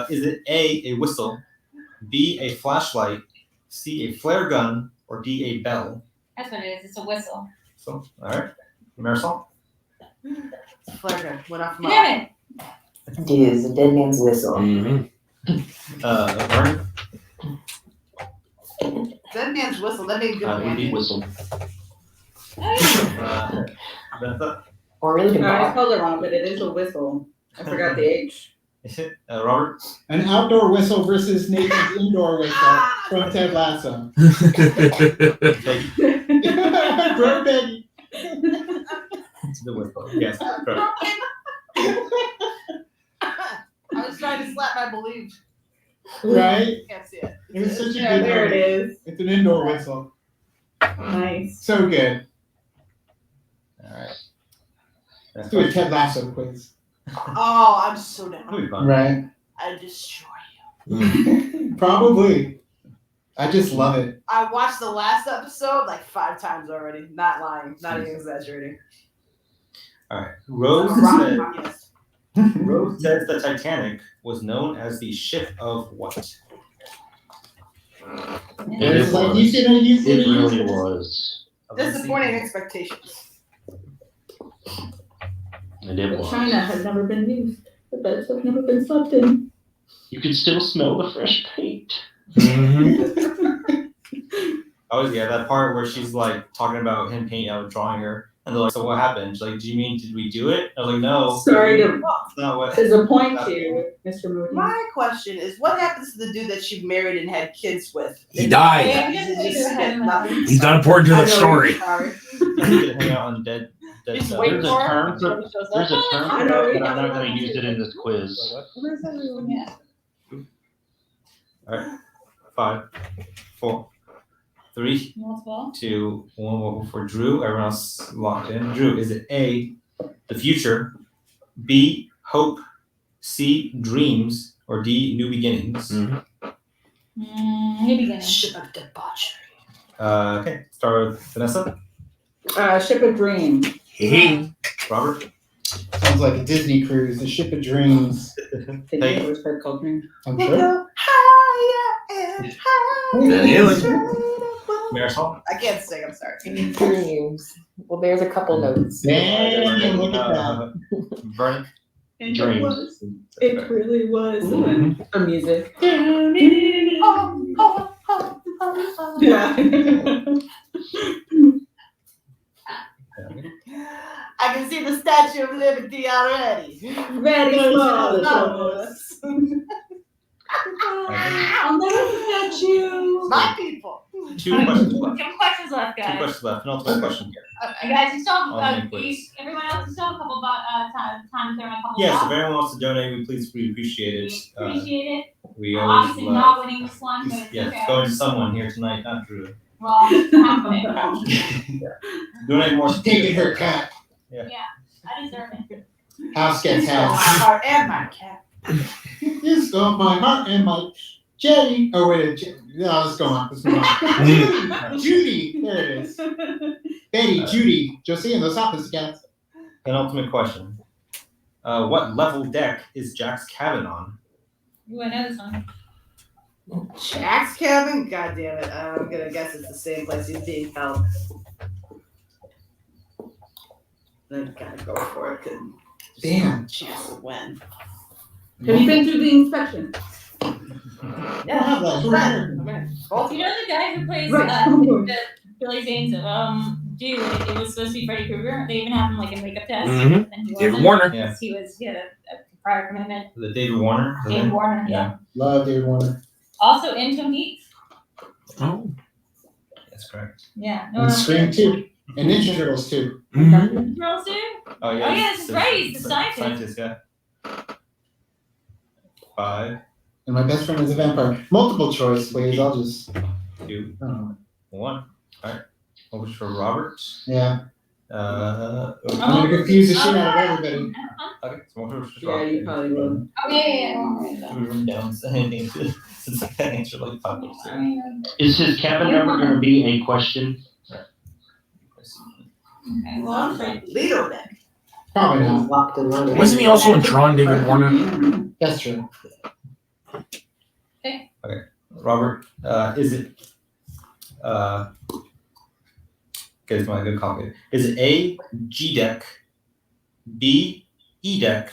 is it A, whistle, B, a flashlight, C, a flare gun, or D, a bell?
That's what it is. It's a whistle.
So, all right, Marisol?
Flare gun went off my.
Damn it!
it is a dead man's whistle.
Mm-hmm.
Vernon?
That man's whistle. That made good.
Woody whistle.
Vanessa?
Or really good
I
bar.
spelled it wrong, but it is a whistle. I forgot the H.
Robert?
An outdoor whistle versus Nathan's indoor whistle from Ted Lasso.
Peggy?
Grow Peggy.
The whistle. Yes, correct.
I was trying to slap my belief.
Right?
Can't see it.
It was such a
Yeah,
good
there
one.
it is.
It's an indoor whistle.
Nice.
So good.
All right.
Let's do a Ted Lasso quiz.
Oh, I'm so
That'll
down.
be fun.
Right?
I destroy you.
Probably. I just love it.
I watched the last episode like 5 times already. Not lying. Not even exaggerating.
All right. Rose
I'm a rock
said,
communist.
Rose says the Titanic was known as the ship of what?
It's like you should have used
It
it.
really was.
Disappointing expectations.
And it was.
China has never been used. The beds have never been slept in.
You could still smell the fresh paint.
Oh yeah, that part where she's like talking about him painting out, drawing her, and they're like, "So what happened?" She's like, "Do you mean did we do it?" I was like, "No."
Sorry to
That's not what.
disappoint you, Mr. Moody.
My question is, what happens to the dude that she married and had kids with?
He died. He's not important to the story.
Sorry.
You get to hang out on dead.
Just
stuff.
wait
There's a
for
term
her.
for
until she shows
there's a
up.
term
I
for
know,
that,
we
but I'm
have
not going
one
to use it in this quiz.
Where's everyone at?
All right. 5, 4, 3, 2, 1. Vote for Drew. Everyone else locked in. Drew, is it A, the future, B, hope, C, dreams, or D, new beginnings?
New beginning.
Ship of debauchery.
Okay, start with Vanessa.
Ship of Dream.
Hey.
Robert.
Sounds like a Disney cruise, the ship of dreams.
Think it was her culture.
I'm sure.
Marisol.
I can't sing, I'm sorry.
Dreams. Well, there's a couple notes.
Damn, look at that.
Vernon.
And
Dreams.
It really was.
Mhm.
The music. Yeah.
I can see the Statue of Liberty already.
Very small.
I'll
never forget you.
My people.
2 questions left.
2 questions left,
2
guys.
questions left. Penultimate question here.
Guys, you still have,
Online quiz.
everyone else, you still have a couple time there, a couple
Yes, if
bucks.
anyone wants to donate, we appreciate it.
We appreciate it.
We always
Obviously
love.
not winning this one, but it's
Yes,
okay.
going to someone here tonight, not Drew.
Well, halfway.
Donate more.
Taking her cat.
I deserve it.
House gets
My
house.
heart and my cat.
It's got my heart and my Jenny. Oh wait, no, let's go on. Let's move on. Judy, there it is. Betty, Judy, Josie, and those opposite cats.
Penultimate question. What level deck is Jack's cabin on?
Ooh, I know this one.
Jack's cabin? God damn it. I'm gonna guess it's the same place he's being held. Then gotta go for it.
Damn.
Chance to win.
Have you been through the inspection?
Yeah,
have that.
I'm in.
You know the guy who plays
Right.
the Billy Zane's dude, it was supposed to be Freddy Krueger. They even have him like a makeup test.
Mhm.
And he
David
wasn't,
Warner.
Yeah.
because he had a prior commitment.
The David Warner.
David Warner,
Yeah.
Love David Warner.
Also in Twin Peaks.
Oh.
That's correct.
Yeah.
And Scream 2. And Ninja Turtles 2.
Mhm.
Girls too?
Oh yeah.
Oh, yeah, this is right, he's the scientist.
Scientist, yeah. 5,
And my best friend is a vampire. Multiple choice, please. I'll just.
2,
Oh,
1. All right. Over for Robert.
yeah.
Okay.
I'm gonna confuse the shit out of everybody.
So over for
Yeah,
Robert.
you probably will.
Oh, yeah.
We were down saying since I can't answer like 5 minutes.
Is his cabin number going to be a question?
Okay, well, I'm sorry.
Lido deck.
Probably not.
Locked and loaded.
Wasn't he also in Tron, David Warner?
That's true.
Robert, is it okay, it's my good copy. Is it A, G deck, B, E deck,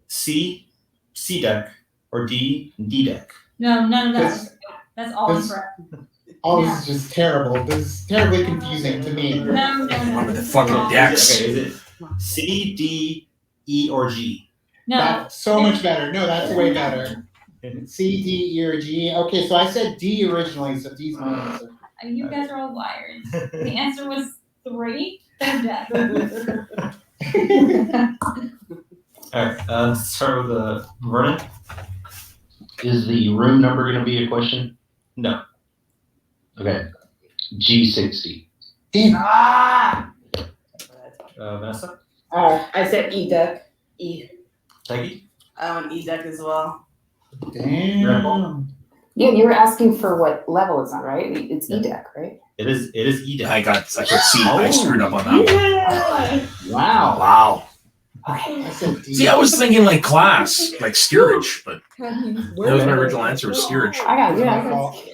C, C deck, or D, D deck?
No, none of that.
This-
That's all
this-
incorrect.
All this is just terrible. This is terribly confusing to me.
No.
The fucking decks.
Okay, is it C, D, E, or G?
No.
That's so much better. No, that's way better. C, D, E, or G. Okay, so I said D originally, so D's my answer.
You guys are all liars. The answer was 3. They're dead.
Alright, let's start with Vernon.
Is the room number going to be a question?
No.
Okay. G60.
Damn.
Ah!
Vanessa?
I said E deck. E.
Peggy?
I want E deck as well.
Damn.
Yeah, you were asking for what level it's on, right? It's E deck, right?
It is E deck.
I got C. I screwed up on that one.
Yeah.
Wow.
Wow.
I said D.
See, I was thinking like class, like steerage, but that was my original answer was steerage.
I got
It was
yeah.
my fault.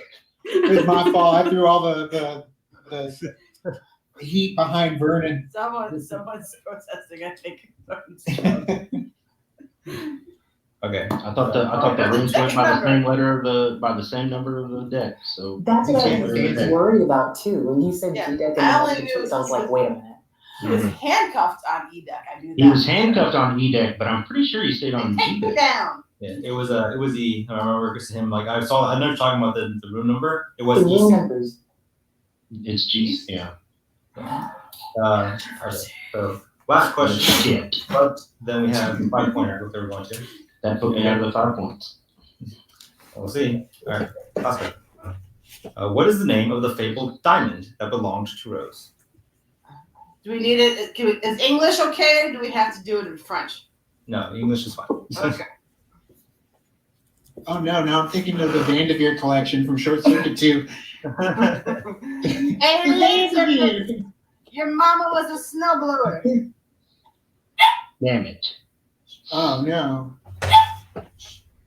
It was my fault. I threw all the heat behind Vernon.
Someone's protesting. I think.
Okay.
I thought the rooms went by the same letter of by the same number of the deck. So
That's what I was
Okay.
worried about too. When you said
Yeah,
G deck
I only
and
knew
I was like, wait a minute.
He was handcuffed on E deck. I knew that.
he was handcuffed on E deck, but I'm pretty sure he stayed on
They
G
take me
deck.
down.
Yeah, it was E. I remember because him like I know talking about the room number. It
The
was
room
E.
numbers.
It's G. Yeah.
Okay, so last question.
Shit.
But then we have 5 pointer if they're going to.
That put me out of the 5 points.
We'll see. All right, last one. What is the name of the fabled diamond that belonged to Rose?
Do we need it? Is English okay, or do we have to do it in French?
No, English is fine.
Okay.
Oh no, now I'm thinking of the Vanderveer collection from Short Circuit 2.
Hey, Elizabeth, your mama was a snowblower.
Damn it.
Oh no.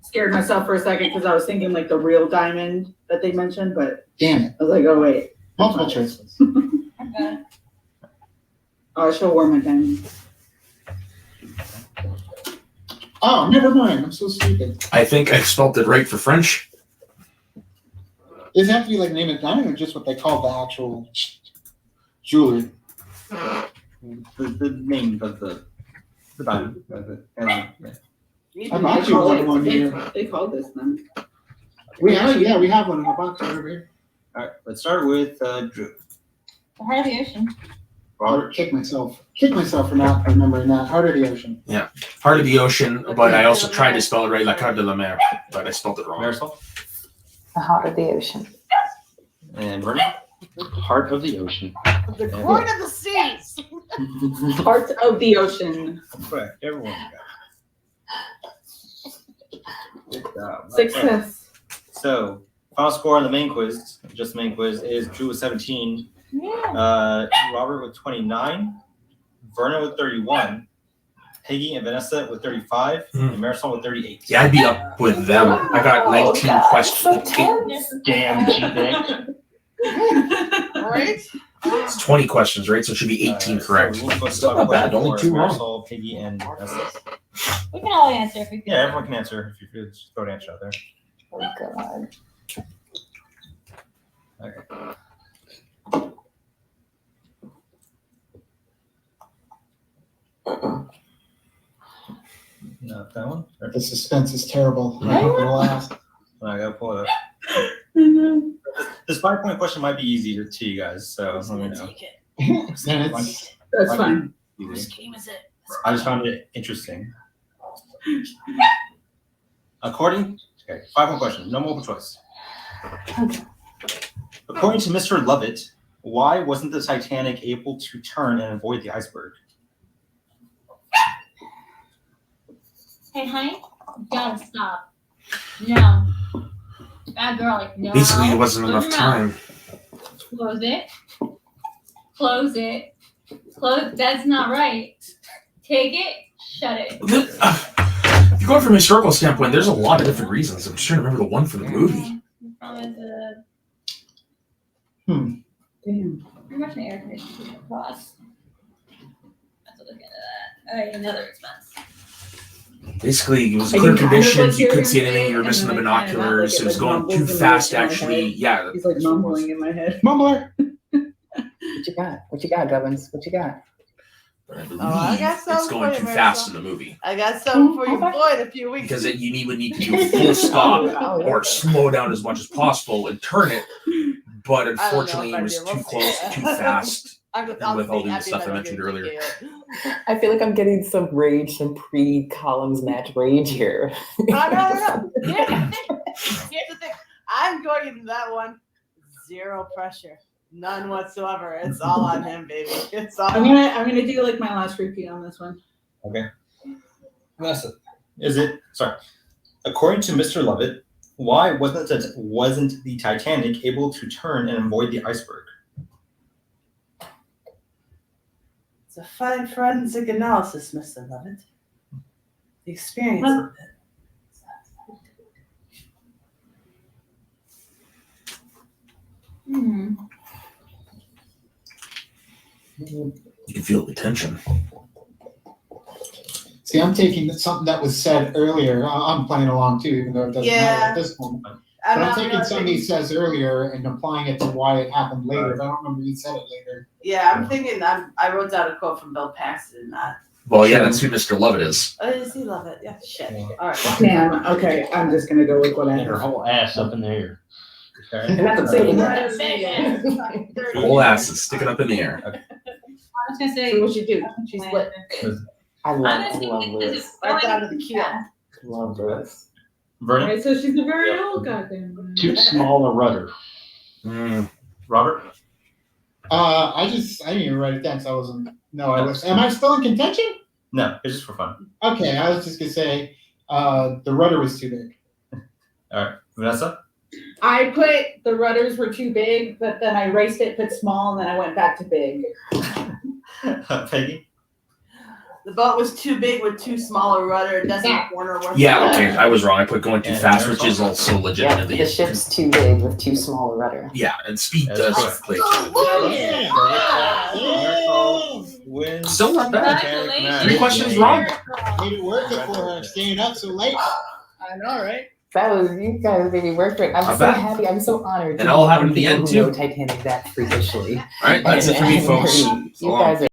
Scared myself for a second because I was thinking like the real diamond that they mentioned, but
Damn it.
I was like, oh wait.
Multiple choices.
Okay.
Oh, I should have worn my diamond.
Oh, never mind. I'm so stupid.
I think I spelled it right for French.
Does it have to be like name of diamond or just what they call the actual jewelry?
The name of the diamond.
I bought you one here.
They called this then.
We have one in our box over here.
All right, let's start with Drew.
The heart of the ocean.
Robert.
Kick myself for not remembering that. Heart of the ocean.
Heart of the ocean, but I also tried to spell it right, La Carte de la Mer, but I spelled it wrong.
Marisol.
The heart of the ocean.
And Vernon.
Heart of the ocean.
The court of the seas.
Parts of the ocean.
Correct. Everyone got it. Good job.
Success.
So, final score on the main quiz, just the main quiz, is Drew with 17,
Yeah.
Robert with 29, Vernon with 31, Peggy and Vanessa with 35, and Marisol with 38.
Yeah, I'd be up with them. I got 19 questions.
Damn G deck.
Right?
It's 20 questions, right? So it should be 18 correct.
So we'll go to
Not bad, only 2 wrong.
Marisol, Peggy, and Vanessa.
We can all answer if we can.
Yeah, everyone can answer if you could just throw an answer out there.
Oh god.
Okay. Not that one. Or-
The suspense is terrible. I hope it'll last.
I gotta pull it up. This 5-point question might be easy to you guys, so let me know.
Then it's
That's fine.
Easy.
Which game is it?
I just found it interesting. According, okay, 5-point question, no multiple choice. According to Mr. Lovett, why wasn't the Titanic able to turn and avoid the iceberg?
Hey, honey, you gotta stop. No. Bad girl, like, no.
Basically, it wasn't
Close
enough
your
time.
mouth. Close it. Close it. Close. That's not right. Take it. Shut it.
If you're going from a historical standpoint, there's a lot of different reasons. I'm just trying to remember the one for the movie.
Damn.
Pretty much an air conditioning cost. That's what look at that. All right, another expense.
Basically, it was
I
clear
can kind of,
conditions.
like,
You
hear
couldn't
him
see anything.
say
You were
it,
missing the
and then I kinda
binoculars.
like
It was
it,
going
mumbles
too
in my-
fast,
in my
actually.
head.
Yeah.
He's like
that's what it was.
mumbling in my head.
Mumbler.
What you got? What you got, Gubbins? What you got?
But I believe
I got something
it's going
for
too
you,
fast
Marisol.
in the movie.
I got something for your boy in a few weeks.
Because you would need to do a full stop
Oh, yeah.
or slow down as much as possible and turn it. But
I don't know
unfortunately,
if I
it was
do.
too
We'll
close,
see.
too fast.
I'm
with all the
happy
stuff
that
I
I'm
mentioned
getting
earlier.
TKO'd.
I feel like I'm getting some rage, some pre-columns match rage here.
No. Here's the thing. I'm going into that one. Zero pressure. None whatsoever. It's all on him, baby. It's all
I'm gonna do like my last repeat on this one.
Okay. Vanessa, is it, sorry. According to Mr. Lovett, Why wasn't the Titanic able to turn and avoid the iceberg?
It's a fine forensic analysis, Mr. Lovett. The experience of it.
You can feel the tension.
See, I'm taking something that was said earlier. I'm playing along too, even though it doesn't matter at this moment. But I'm taking something he says earlier and applying it to why it happened later. But I don't remember he said it later.
Yeah, I'm thinking. I wrote down a quote from Bill Paxton.
Well, yeah, that's who Mr. Lovett is.
Oh, does he love it? Yeah, shit. All right.
Damn. Okay, I'm just gonna go with what I
And her whole ass up in the air.
Okay.
And that's saying that.
Whole ass is sticking up in the air.
I was gonna say.
So what she do? She's what?
I
I'm
love
gonna say because
Lewis.
it's
Right
going-
down to the keel.
Love Lewis.
Vernon?
Alright, so she's a very old goddamn.
Too small a rudder.
Robert?
I didn't even write it down because I wasn't. No, I was. Am I still in contention?
No, it's just for fun.
Okay, I was just gonna say the rudder was too big.
All right. Vanessa?
I put the rudders were too big, but then I erased it, put small, and then I went back to big.
Peggy?
The boat was too big with too small a rudder. It doesn't corner worth.
Yeah, okay, I was wrong. I put going too
And
fast,
there's
which is also
Yeah,
legitimately.
the ship's too big with too small a rudder.
Yeah, and speed
That's
does
correct.
play.
Wins.
Still not bad.
Congratulations.
3 questions wrong.
Made it worth it for her staying up so late.
I know, right?
That was, you guys made me work for it. I'm
Not
so
bad.
happy. I'm so honored.
And it all happened at the
people
end,
who know
too.
Titanic that freakishly.
All right, that's it for me, folks.
You
So long.
guys are